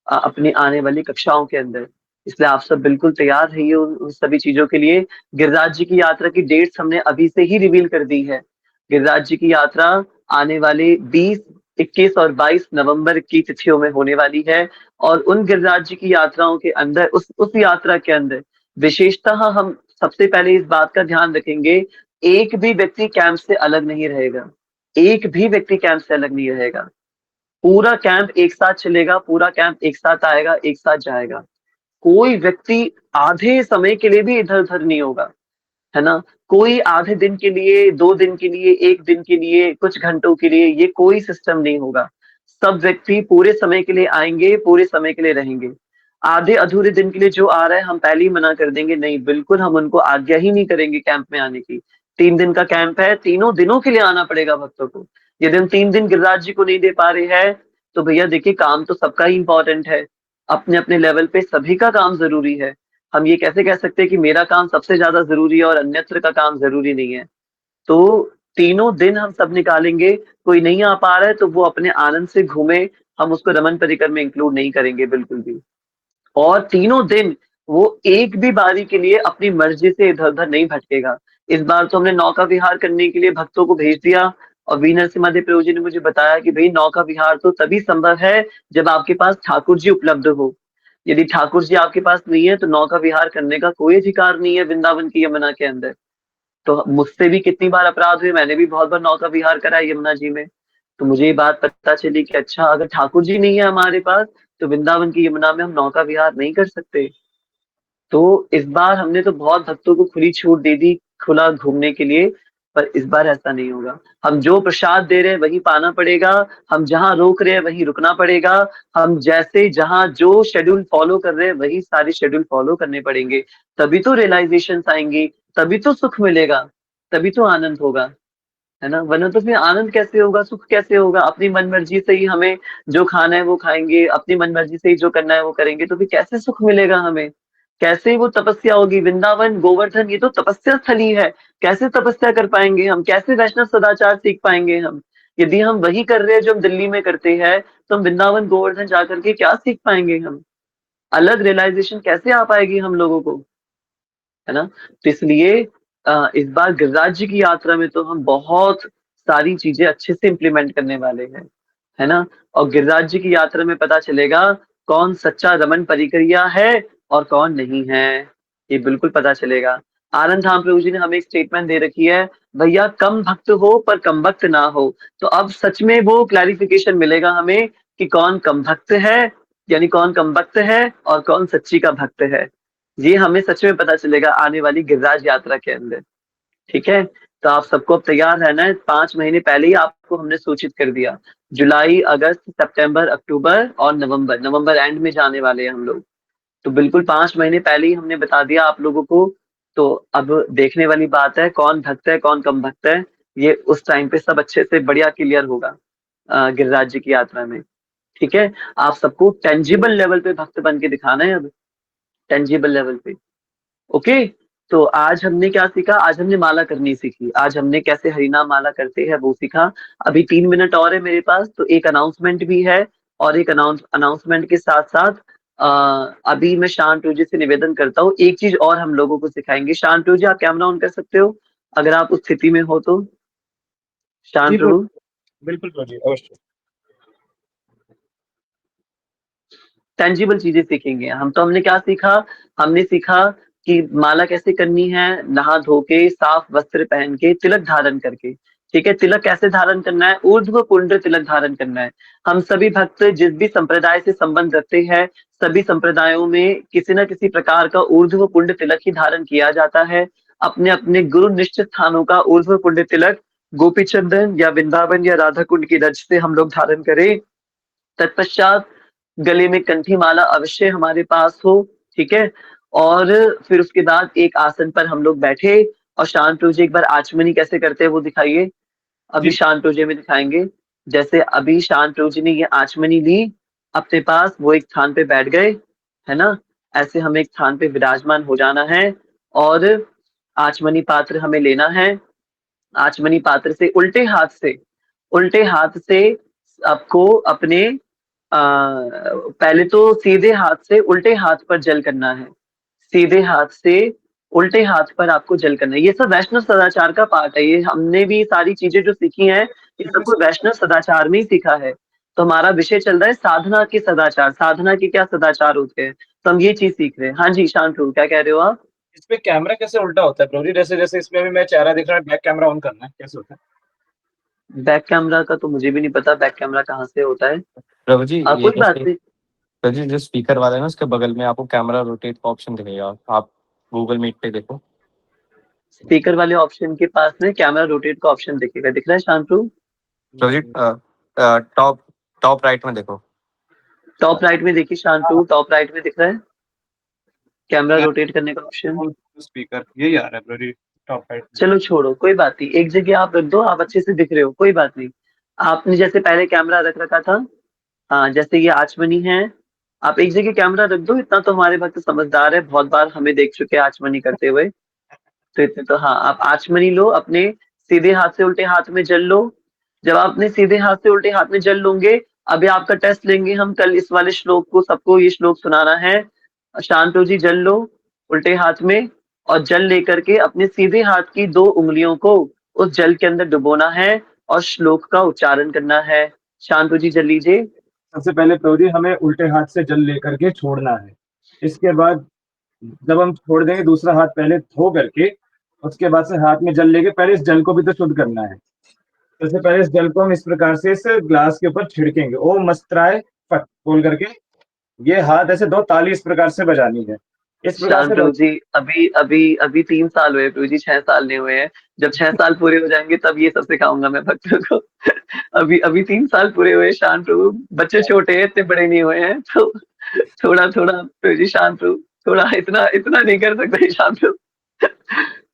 अपनी आने वाली कक्षाओं के अंदर। इसलिए आप सब बिल्कुल तैयार रहिए उन सभी चीज़ों के लिए। गिरिराज जी की यात्रा की डेट्स हमने अभी से ही रिवील कर दी है। गिरिराज जी की यात्रा आने वाले 20, 21 और 22 नवंबर की तिथियों में होने वाली है और उन गिरिराज जी की यात्राओं के अंदर उस यात्रा के अंदर विशेषतः हम सबसे पहले इस बात का ध्यान रखेंगे, एक भी व्यक्ति कैंप से अलग नहीं रहेगा। एक भी व्यक्ति कैंप से अलग नहीं रहेगा। पूरा कैंप एक साथ चलेगा, पूरा कैंप एक साथ आएगा, एक साथ जाएगा। कोई व्यक्ति आधे समय के लिए भी इधर-उधर नहीं होगा, है ना? कोई आधे दिन के लिए, 2 दिन के लिए, 1 दिन के लिए, कुछ घंटों के लिए, ये कोई सिस्टम नहीं होगा। सब व्यक्ति पूरे समय के लिए आएँगे, पूरे समय के लिए रहेंगे। आधे-अधूरे दिन के लिए जो आ रहा है, हम पहले ही मना कर देंगे, नहीं, बिल्कुल हम उनको आज्ञा ही नहीं करेंगे कैंप में आने की। 3 दिन का कैंप है, तीनों दिनों के लिए आना पड़ेगा भक्तों को। यदि हम 3 दिन गिरिराज जी को नहीं दे पा रहे हैं, तो भैया देखिए काम तो सबका ही इम्पोर्टेंट है। अपने-अपने लेवल पे सभी का काम ज़रूरी है। हम ये कैसे कह सकते हैं कि मेरा काम सबसे ज़्यादा ज़रूरी है और अन्यत्र का काम ज़रूरी नहीं है। तो तीनों दिन हम सब निकालेंगे, कोई नहीं आ पा रहा है तो वो अपने आनंद से घूमे, हम उसको रमन परिकर में इंक्लूड नहीं करेंगे बिल्कुल भी। और तीनों दिन वो एक भी बारी के लिए अपनी मर्ज़ी से इधर-उधर नहीं भटकेगा। इस बार तो हमने नौका विहार करने के लिए भक्तों को भेज दिया और वी नरसिम्हा देव प्रभु जी ने मुझे बताया कि भई नौका विहार तो तभी संभव है जब आपके पास ठाकुर जी उपलब्ध हो। यदि ठाकुर जी आपके पास नहीं है तो नौका विहार करने का कोई अधिकार नहीं है वृंदावन की यमुना के अंदर। तो मुझसे भी कितनी बार अपराध हुए, मैंने भी बहुत बार नौका विहार करा है यमुना जी में। तो मुझे ये बात पता चली कि अच्छा अगर ठाकुर जी नहीं है हमारे पास, तो वृंदावन की यमुना में हम नौका विहार नहीं कर सकते। तो इस बार हमने तो बहुत भक्तों को खुली छूट दे दी, खुला घूमने के लिए, पर इस बार ऐसा नहीं होगा। हम जो प्रसाद दे रहे हैं वही पाना पड़ेगा, हम जहाँ रोक रहे हैं वहीं रुकना पड़ेगा, हम जैसे जहाँ जो शेड्यूल फ़ॉलो कर रहे हैं वही सारे शेड्यूल फ़ॉलो करने पड़ेंगे। तभी तो रियलाइज़ेशंस आएँगी, तभी तो सुख मिलेगा, तभी तो आनंद होगा। है ना? वरना तो फिर आनंद कैसे होगा, सुख कैसे होगा? अपनी मन-मर्ज़ी से ही हमें जो खाना है वो खाएँगे, अपनी मन-मर्ज़ी से ही जो करना है वो करेंगे, तो फिर कैसे सुख मिलेगा हमें? कैसे वो तपस्या होगी? वृंदावन, गोवर्धन ये तो तपस्या स्थली है। कैसे तपस्या कर पाएँगे हम? कैसे वैष्णव सदाचार सीख पाएँगे हम? यदि हम वही कर रहे हैं जो हम दिल्ली में करते हैं, तो हम वृंदावन गोवर्धन जाकर के क्या सीख पाएंगे हम? अलग रियलाइजेशन कैसे आ पाएगी हम लोगों को, है ना? तो इसलिए इस बार गिरिराज जी की यात्रा में तो हम बहुत सारी चीजें अच्छे से इम्प्लीमेंट करने वाले हैं, है ना? और गिरिराज जी की यात्रा में पता चलेगा कौन सच्चा रमन परिकरिया है और कौन नहीं है, ये बिल्कुल पता चलेगा। आनंद धाम प्रभु जी ने हमें एक स्टेटमेंट दे रखी है, भैया कम भक्त हो पर कम भक्त ना हो। तो अब सच में वो क्लैरिफिकेशन मिलेगा हमें कि कौन कम भक्त है, यानी कौन कम भक्त है और कौन सच्ची का भक्त है। ये हमें सच में पता चलेगा आने वाली गिरिराज यात्रा के अंदर। ठीक है, तो आप सबको अब तैयार रहना है। 5 महीने पहले ही आपको हमने सूचित कर दिया, जुलाई, अगस्त, सितंबर, अक्टूबर और नवंबर। नवंबर एंड में जाने वाले हैं हम लोग, तो बिल्कुल 5 महीने पहले ही हमने बता दिया आप लोगों को। तो अब देखने वाली बात है कौन भक्त है कौन कम भक्त है, ये उस टाइम पे सब अच्छे से बढ़िया क्लियर होगा गिरिराज जी की यात्रा में। ठीक है, आप सबको टेंजिबल लेवल पे भक्त बन के दिखाना है अब, टेंजिबल लेवल पे। ओके, तो आज हमने क्या सीखा? आज हमने माला करनी सीखी, आज हमने कैसे हरिनाम माला करते हैं वो सीखा। अभी 3 मिनट और है मेरे पास, तो एक अनाउंसमेंट भी है। और एक अनाउंसमेंट के साथ साथ अभी मैं शांत जी से निवेदन करता हूँ, एक चीज और हम लोगों को सिखाएंगे। शांत जी, आप कैमरा ऑन कर सकते हो अगर आप उस स्थिति में हो तो? जी शांत प्रभु, बिल्कुल प्रभु जी, अवश्य। टेंजिबल चीजें सीखेंगे हम। तो हमने क्या सीखा? हमने सीखा कि माला कैसे करनी है, नहा धो के, साफ वस्त्र पहन के, तिलक धारण करके। ठीक है, तिलक कैसे धारण करना है? ऊर्ध्व पुंड्र तिलक धारण करना है। हम सभी भक्त जिस भी संप्रदाय से संबंध रखते हैं, सभी संप्रदायों में किसी न किसी प्रकार का ऊर्ध्व पुंड्र तिलक ही धारण किया जाता है। अपने अपने गुरु निश्चित स्थानों का ऊर्ध्व पुंड्र तिलक गोपी चंदन या वृंदावन या राधा कुंड की रज से हम लोग धारण करें। तत्पश्चात गले में कंठी माला अवश्य हमारे पास हो। ठीक है, और फिर उसके बाद एक आसन पर हम लोग बैठे और शांत रोजे। एक बार आचमनी कैसे करते हैं वो दिखाइए, अभी जी शांत रोजे में दिखाएंगे। जैसे अभी शांत रोजे ने ये आचमनी ली अपने पास, वो एक स्थान पे बैठ गए, है ना? ऐसे हमें एक स्थान पे विराजमान हो जाना है और आचमनी पात्र हमें लेना है। आचमनी पात्र से उल्टे हाथ से आपको अपने पहले तो सीधे हाथ से उल्टे हाथ पर जल करना है। सीधे हाथ से उल्टे हाथ पर आपको जल करना है। ये सब वैष्णव सदाचार का पार्ट है। ये हमने भी सारी चीजें जो सीखी हैं, ये सब कुछ वैष्णव सदाचार में ही सीखा है। तो हमारा विषय चल रहा है साधना के सदाचार, साधना के क्या सदाचार होते हैं, तो हम ये चीज सीख रहे हैं। हाँ जी शांत क्या कह रहे हो आप? इसमें कैमरा कैसे उल्टा होता है प्रभु जी? जैसे जैसे इसमें भी मैं चेहरा दिख रहा है, बैक कैमरा ऑन करना है, कैसे होता है? बैक कैमरा का तो मुझे भी नहीं पता, बैक कैमरा कहाँ से होता है। प्रभु जी ये कोई बात नहीं। प्रभु जी जो स्पीकर वाला है ना, उसके बगल में आपको कैमरा रोटेट का ऑप्शन दिखेगा। आप गूगल मीट पे देखो। स्पीकर वाले ऑप्शन के पास में कैमरा रोटेट का ऑप्शन दिखेगा, दिख रहा है शांतु? प्रभु जी टॉप टॉप राइट में देखो। टॉप राइट में देखिए शांतु, टॉप राइट में दिख रहा है कैमरा रोटेट करने का ऑप्शन। स्पीकर यही आ रहा है प्रभु जी, टॉप राइट। चलो छोड़ो, कोई बात नहीं, एक जगह आप रख दो, आप अच्छे से दिख रहे हो, कोई बात नहीं। आपने जैसे पहले कैमरा रख रखा था, हाँ जैसे ये आचमनी है, आप एक जगह कैमरा रख दो। इतना तो हमारे भक्त समझदार है, बहुत बार हमें देख चुके हैं आचमनी करते हुए। तो इतने तो हाँ, आप आचमनी लो, अपने सीधे हाथ से उल्टे हाथ में जल लो। जब आप अपने सीधे हाथ से उल्टे हाथ में जल लोगे, अभी आपका टेस्ट लेंगे हम कल इस वाले श्लोक को, सबको ये श्लोक सुनाना है। शांतो जी जल लो उल्टे हाथ में, और जल लेकर के अपने सीधे हाथ की 2 उंगलियों को उस जल के अंदर डुबोना है और श्लोक का उच्चारण करना है। शांतो जी जल लीजिए। सबसे पहले प्रभु जी हमें उल्टे हाथ से जल लेकर के छोड़ना है। इसके बाद जब हम छोड़ देंगे, दूसरा हाथ पहले धो करके उसके बाद से हाथ में जल लेके पहले इस जल को भी तो शुद्ध करना है। सबसे पहले इस जल को हम इस प्रकार से इस ग्लास के ऊपर छिड़केंगे, ओम मस्त्राय फट बोल करके। ये हाथ ऐसे 2 ताली इस प्रकार से बजानी है। इस प्रकार शांत से प्रभु जी, अभी अभी अभी 3 साल हुए प्रभु जी, 6 साल नहीं हुए हैं। जब 6 साल पूरे हो जाएंगे तब ये सब सिखाऊंगा मैं भक्तों को। अभी अभी 3 साल पूरे हुए शांत प्रभु, बच्चे छोटे हैं, इतने बड़े नहीं हुए हैं, तो थोड़ा थोड़ा प्रभु जी शांत प्रभु, थोड़ा इतना इतना नहीं कर सकते शांत प्रभु।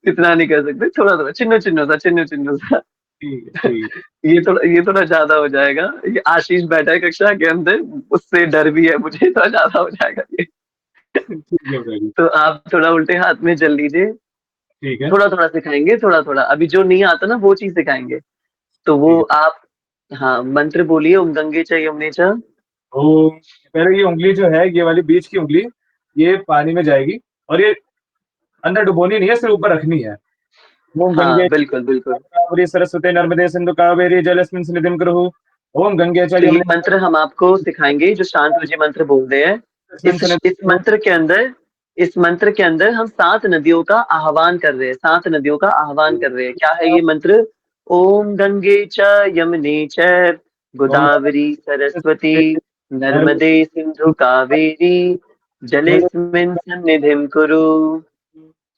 इतना नहीं कर सकते, थोड़ा थोड़ा चिन्नो चिन्नो सा, चिन्नो चिन्नो सा। ठीक ये थोड़ा ज्यादा हो जाएगा। ये आशीष बैठा है कक्षा के अंदर, उससे डर भी है मुझे, थोड़ा ज्यादा हो जाएगा ये। ठीक है भाई, तो आप थोड़ा उल्टे हाथ में जल लीजिए। ठीक है थोड़ा थोड़ा सिखाएंगे, थोड़ा थोड़ा, अभी जो नहीं आता ना वो चीज सिखाएंगे। तो वो ठीक है। आप हाँ, मंत्र बोलिए, ओम गंगे च यमुने च। तो पहले ये उंगली जो है, ये वाली बीच की उंगली, ये पानी में जाएगी और ये अंदर डुबोनी नहीं है, सिर्फ ऊपर रखनी है। ओम हाँ, गंगे बिल्कुल, बिल्कुल। गोदावरी सरस्वती नर्मदे सिंधु कावेरी जलेस्मिन् सन्निधिं कुरु। ओम गंगे च तो ये यमुने मंत्र हम आपको सिखाएँगे, जो शांतनु जी मंत्र बोल रहे हैं। चैव इस सन्निधिं मंत्र के अंदर हम 7 नदियों का आह्वान कर रहे हैं, 7 नदियों का आह्वान कर रहे हैं। क्या है ये मंत्र? ओम गंगे च यमुने चैव ओम गोदावरी सरस्वती नर्मदे सिंधु कावेरी जल जलेस्मिन् सन्निधिं कुरु।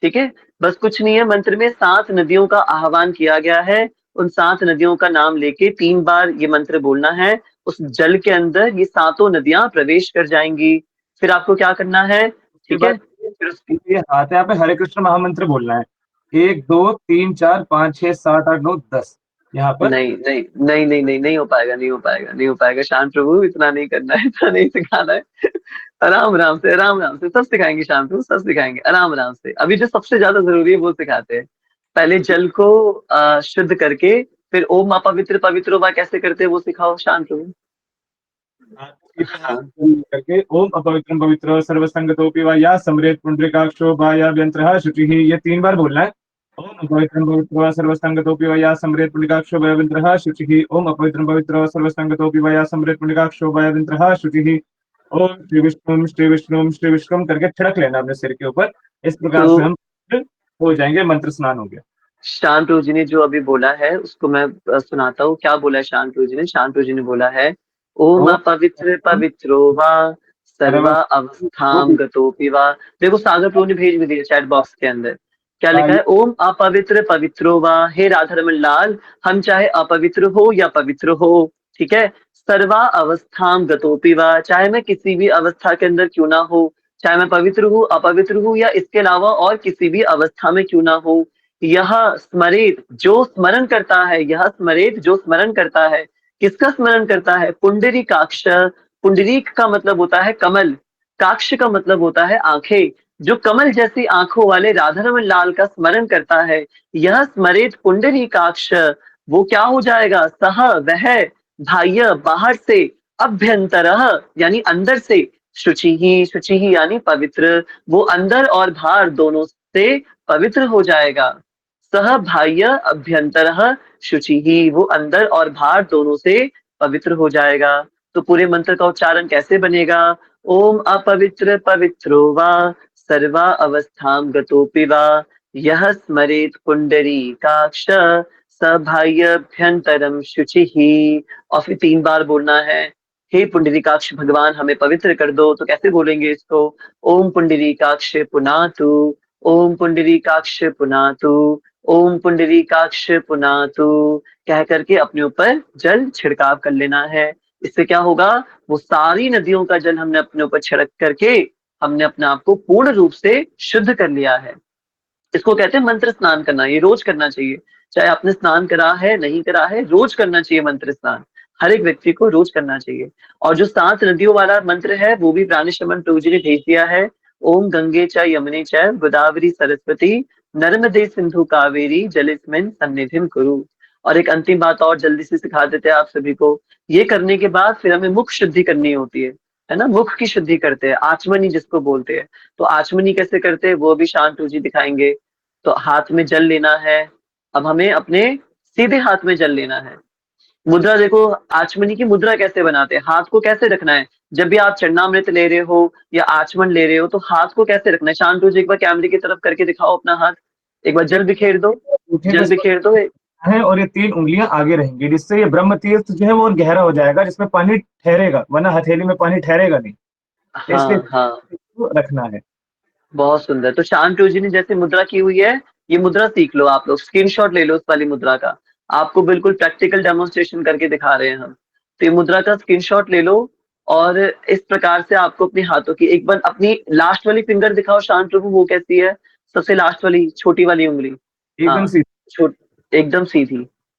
ठीक है? बस कुछ नहीं है, मंत्र में 7 नदियों का आह्वान किया गया है। उन 7 नदियों का नाम लेके 3 बार ये मंत्र बोलना है। उस जल के अंदर ये सातों नदियाँ प्रवेश कर जाएँगी। फिर आपको क्या करना है, उसके ठीक बाद है? फिर उस ये हाथ है, यहाँ पे हरे कृष्ण महामंत्र बोलना है। 1 2 3 4 5 6 7 8 9 10 यहाँ पर। नहीं, नहीं, नहीं, नहीं, नहीं, नहीं हो पाएगा, नहीं हो पाएगा, नहीं हो पाएगा। शांत प्रभु, इतना नहीं करना है, इतना नहीं सिखाना है। आराम-आराम से सब सिखाएँगे शांत प्रभु, सब सिखाएँगे आराम-आराम से। अभी जो सबसे ज़्यादा ज़रूरी है वो सिखाते हैं। पहले जल को शुद्ध करके फिर ओम अपवित्र पवित्रो वा कैसे करते हैं वो सिखाओ शांत प्रभु। हाँ, करके ओम अपवित्रम पवित्र सर्वसंगतोपि वा या समरेत पुंडरीकाक्षो वा या व्यंत्रः शुचिः, ये 3 बार बोलना है। ओम अपवित्रम पवित्र वा सर्वसंगतोपि वा या समरेत पुंडरीकाक्षो वा या व्यंत्रः शुचिः। ओम अपवित्रम पवित्र वा सर्वसंगतोपि वा या समरेत पुंडरीकाक्षो वा या व्यंत्रः शुचिः। ओम श्री विष्णु श्री विष्णु श्री विष्णु करके छिड़क लेना अपने सिर के ऊपर। इस प्रकार से तो हम हो जाएंगे, मंत्र स्नान हो गया। शांत प्रभु जी ने जो अभी बोला है उसको मैं सुनाता हूँ। क्या बोला है शांत प्रभु जी ने? शांत प्रभु जी ने बोला है, ओम अपवित्र ओम पवित्रो वा सर्वा अवस्थाम गतोपि वा। देखो सागर प्रभु ने भेज भी दिया चैट बॉक्स के अंदर। क्या लिखा है? ओम अपवित्र पवित्रो वा। हे राधा रमन लाल, हम चाहे अपवित्र हो या पवित्र हो, ठीक है, सर्वा अवस्थाम गतोपि वा, चाहे मैं किसी भी अवस्था के अंदर क्यों ना हो, चाहे मैं पवित्र हूँ, अपवित्र हूँ या इसके अलावा और किसी भी अवस्था में क्यों ना हो, यह स्मरेत जो स्मरण करता है, यह स्मरेत जो स्मरण करता है। किसका स्मरण करता है? पुंडरीकाक्ष। पुंडरीक का मतलब होता है कमल, काक्ष का मतलब होता है आंखें। जो कमल जैसी आंखों वाले राधारमण लाल का स्मरण करता है, यह स्मरेत पुंडरीकाक्ष, वो क्या हो जाएगा? सह वह, बाह्य बाहर से, अभ्यंतरः यानी अंदर से, शुचि ही यानी पवित्र, वो अंदर और बाहर दोनों से पवित्र हो जाएगा। सह बाह्य अभ्यंतरः शुचिः, वो अंदर और बाहर दोनों से पवित्र हो जाएगा। तो पूरे मंत्र का उच्चारण कैसे बनेगा? ओम अपवित्र पवित्रो वा सर्वा अवस्थां गतोपि वा यः स्मरेत पुंडरीकाक्ष स बाह्यभ्यंतरम शुचिः। और फिर 3 बार बोलना है, हे पुंडरीकाक्ष भगवान हमें पवित्र कर दो। तो कैसे बोलेंगे इसको? ओम पुंडरीकाक्ष पुनातु, ओम पुंडरीकाक्ष पुनातु, ओम पुंडरीकाक्ष पुनातु, कह करके अपने ऊपर जल छिड़काव कर लेना है। इससे क्या होगा? वो सारी नदियों का जल हमने अपने ऊपर छिड़क करके हमने अपने आप को पूर्ण रूप से शुद्ध कर लिया है। इसको कहते हैं मंत्र स्नान करना। ये रोज करना चाहिए, चाहे आपने स्नान करा है नहीं करा है, रोज करना चाहिए मंत्र स्नान। हर एक व्यक्ति को रोज करना चाहिए। और जो 7 नदियों वाला मंत्र है वो भी प्राणेश्वर प्रभु जी ने भेज दिया है। ओम गंगे च यमुने च गोदावरी सरस्वती नर्मदे सिंधु कावेरी जलेस्मिन् सन्निधिं कुरु। और एक अंतिम बात और जल्दी से सिखा देते हैं आप सभी को। ये करने के बाद फिर हमें मुख शुद्धि करनी होती है ना? मुख की शुद्धि करते हैं, आचमनी जिसको बोलते हैं। तो आचमनी कैसे करते हैं वो भी शांतु जी दिखाएंगे। तो हाथ में जल लेना है। अब हमें अपने सीधे हाथ में जल लेना है। मुद्रा देखो, आचमनी की मुद्रा कैसे बनाते हैं, हाथ को कैसे रखना है। जब भी आप चरणामृत ले रहे हो या आचमन ले रहे हो तो हाथ को कैसे रखना है? शांतु जी एक बार कैमरे की तरफ करके दिखाओ अपना हाथ। एक बार जल बिखेर दो, अंगूठे जल पे बिखेर दो। है और ये 3 उंगलियां आगे रहेंगी, जिससे ये ब्रह्म तीर्थ जो है वो और गहरा हो जाएगा, जिसमें पानी ठहरेगा, वरना हथेली में पानी ठहरेगा नहीं। इसलिए हाँ, हाँ, रखना है। बहुत सुंदर। तो शांतु जी ने जैसे मुद्रा की हुई है, ये मुद्रा सीख लो आप लोग, स्क्रीनशॉट ले लो उस वाली मुद्रा का। आपको बिल्कुल प्रैक्टिकल डेमोन्स्ट्रेशन करके दिखा रहे हैं हम। तो ये मुद्रा का स्क्रीनशॉट ले लो और इस प्रकार से आपको अपने हाथों की एक बार अपनी लास्ट वाली फिंगर दिखाओ शांत प्रभु, वो कैसी है? सबसे लास्ट वाली छोटी वाली उंगली। एकदम हाँ, सीधा। छोट एकदम सीधी।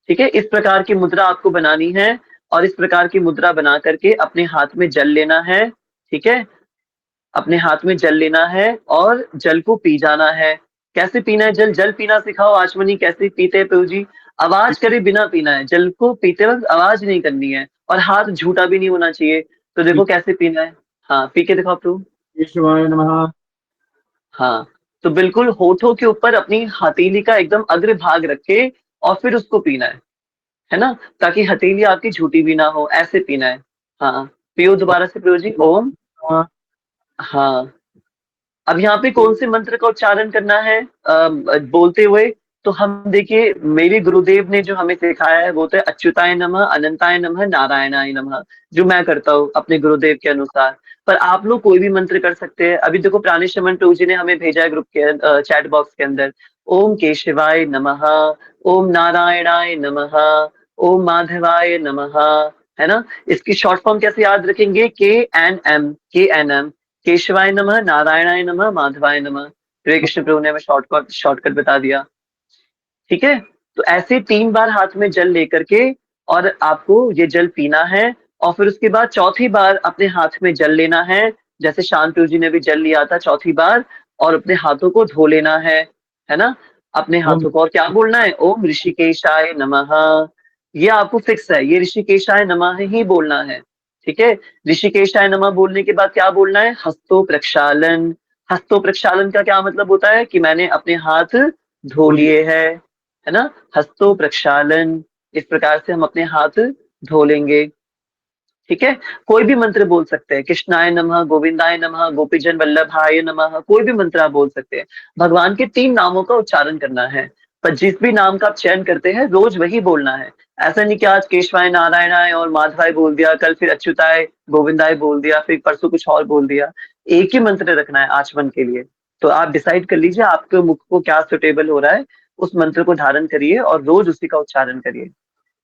ठीक है, इस प्रकार की मुद्रा आपको बनानी है। और इस प्रकार की मुद्रा बना करके अपने हाथ में जल लेना है। ठीक है, अपने हाथ में जल लेना है और जल को पी जाना है। कैसे पीना है जल? जल पीना सिखाओ आचमनी, कैसे पीते हैं प्रभु जी? आवाज करे बिना पीना है, जल को पीते वक्त आवाज नहीं करनी है और हाथ झूठा भी नहीं होना चाहिए। तो देखो कैसे पीना है। हाँ, पी के दिखाओ प्रभु। केशवाय नमः। हाँ, तो बिल्कुल होठों के ऊपर अपनी हथेली का एकदम अग्र भाग रख के और फिर उसको पीना है ना? ताकि हथेली आपकी झूठी भी ना हो, ऐसे पीना है। हाँ, पियो दोबारा से प्रभु जी, ओम। हाँ, हाँ, अब यहाँ पे कौन से मंत्र का उच्चारण करना है बोलते हुए? तो हम देखिए, मेरे गुरुदेव ने जो हमें सिखाया है वो तो है अच्युताय नमः, अनंताय नमः, नारायणाय नमः, जो मैं करता हूँ अपने गुरुदेव के अनुसार। पर आप लोग कोई भी मंत्र कर सकते हैं। अभी देखो प्राणेशमन प्रभु जी ने हमें भेजा है ग्रुप के चैट बॉक्स के अंदर, ओम केशवाय नमः, ओम नारायणाय नमः, ओम माधवाय नमः, है ना? इसकी शॉर्ट फॉर्म कैसे याद रखेंगे? के एन एम, केशवाय नमः, नारायणाय नमः, माधवाय नमः। हरे कृष्ण प्रभु ने हमें शॉर्टकट बता दिया। ठीक है, तो ऐसे 3 बार हाथ में जल लेकर के और आपको ये जल पीना है। और फिर उसके बाद चौथी बार अपने हाथ में जल लेना है, जैसे शांतनु जी ने भी जल लिया था चौथी बार, और अपने हाथों को धो लेना है ना? अपने ओम हाथों को, और क्या बोलना है? ओम ऋषिकेशाय नमः। ये आपको फिक्स है, ये ऋषिकेशाय नमः ही बोलना है। ठीक है, ऋषिकेशाय नमः बोलने के बाद क्या बोलना है? हस्तो प्रक्षालन। हस्तो प्रक्षालन का क्या मतलब होता है? कि मैंने अपने हाथ धो बोलिए। लिए है ना? हस्तो प्रक्षालन, इस प्रकार से हम अपने हाथ धो लेंगे। ठीक है, कोई भी मंत्र बोल सकते हैं, कृष्णाय नमः, गोविंदाय नमः, गोपीजन वल्लभाय नमः, कोई भी मंत्र आप बोल सकते हैं। भगवान के 3 नामों का उच्चारण करना है, पर जिस भी नाम का आप चयन करते हैं रोज वही बोलना है। ऐसा नहीं कि आज केशवाय, नारायणाय और माधवाय बोल दिया, कल फिर अच्युताय गोविंदाय बोल दिया, फिर परसों कुछ और बोल दिया। एक ही मंत्र रखना है आचमन के लिए। तो आप डिसाइड कर लीजिए आपके मुख को क्या सुटेबल हो रहा है, उस मंत्र को धारण करिए और रोज उसी का उच्चारण करिए।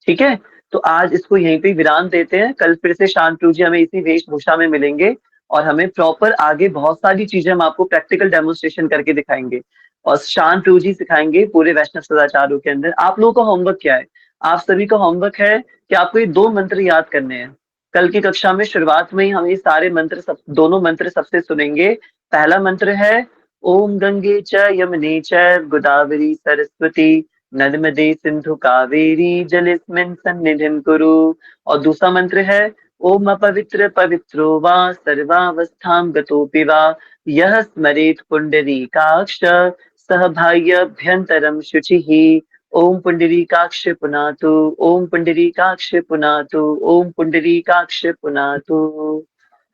ठीक है, तो आज इसको यहीं पे विराम देते हैं। कल फिर से शांतनु जी हमें इसी वेशभूषा में मिलेंगे और हमें प्रॉपर आगे बहुत सारी चीजें हम आपको प्रैक्टिकल डेमोन्स्ट्रेशन करके दिखाएंगे। और शांतनु जी सिखाएंगे पूरे वैष्णव सदाचारों के अंदर। आप लोगों का होमवर्क क्या है? आप सभी का होमवर्क है कि आपको ये 2 मंत्र याद करने हैं। कल की कक्षा में शुरुआत में ही हम ये सारे मंत्र दोनों मंत्र सबसे सुनेंगे। पहला मंत्र है ओम गंगे च यमुने चैव गोदावरी सरस्वती नर्मदे सिंधु कावेरी जलेस्मिन् सन्निधिं कुरु। और दूसरा मंत्र है ओम अपवित्र पवित्रो वा सर्वावस्थां गतोऽपि वा यः स्मरेत् पुंडरीकाक्ष सह बाह्यभ्यन्तरं शुचिः। ओम पुंडरीकाक्ष पुनातु, ओम पुंडरीकाक्ष पुनातु, ओम पुंडरीकाक्ष पुनातु।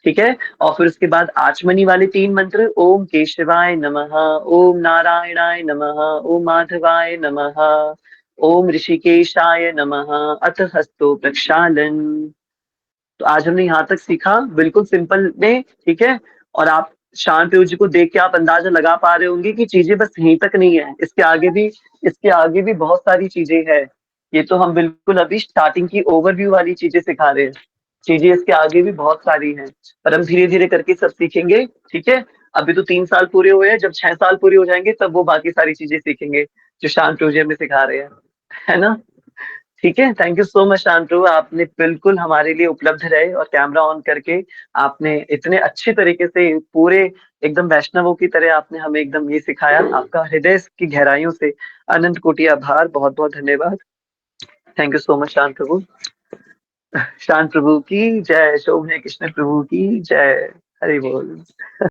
ठीक है, और फिर उसके बाद आचमनी वाले 3 मंत्र, ओम केशवाय नमः, ओम नारायणाय नमः, ओम माधवाय नमः, ओम ऋषिकेशाय नमः, अथ हस्तो प्रक्षालन। तो आज हमने यहाँ तक सीखा, बिल्कुल सिंपल में। ठीक है, और आप शांति जी को देख के आप अंदाजा लगा पा रहे होंगे कि चीजें बस यहीं तक नहीं है, इसके आगे भी बहुत सारी चीजें हैं। ये तो हम बिल्कुल अभी स्टार्टिंग की ओवरव्यू वाली चीजें सिखा रहे हैं। चीजें इसके आगे भी बहुत सारी हैं, पर हम धीरे धीरे करके सब सीखेंगे। ठीक है, अभी तो 3 साल पूरे हुए हैं, जब 6 साल पूरे हो जाएंगे तब वो बाकी सारी चीजें सीखेंगे जो शांत जी हमें सिखा रहे हैं, है ना? ठीक है, थैंक यू सो मच शांतु, आपने बिल्कुल हमारे लिए उपलब्ध रहे और कैमरा ऑन करके आपने इतने अच्छे तरीके से पूरे एकदम वैष्णवों की तरह आपने हमें एकदम ये सिखाया। आपका हृदय की गहराइयों से अनंत कोटि आभार, बहुत बहुत धन्यवाद। थैंक यू सो मच शांत प्रभु। शांत प्रभु की जय, शोभने कृष्ण प्रभु की जय। हरि बोल।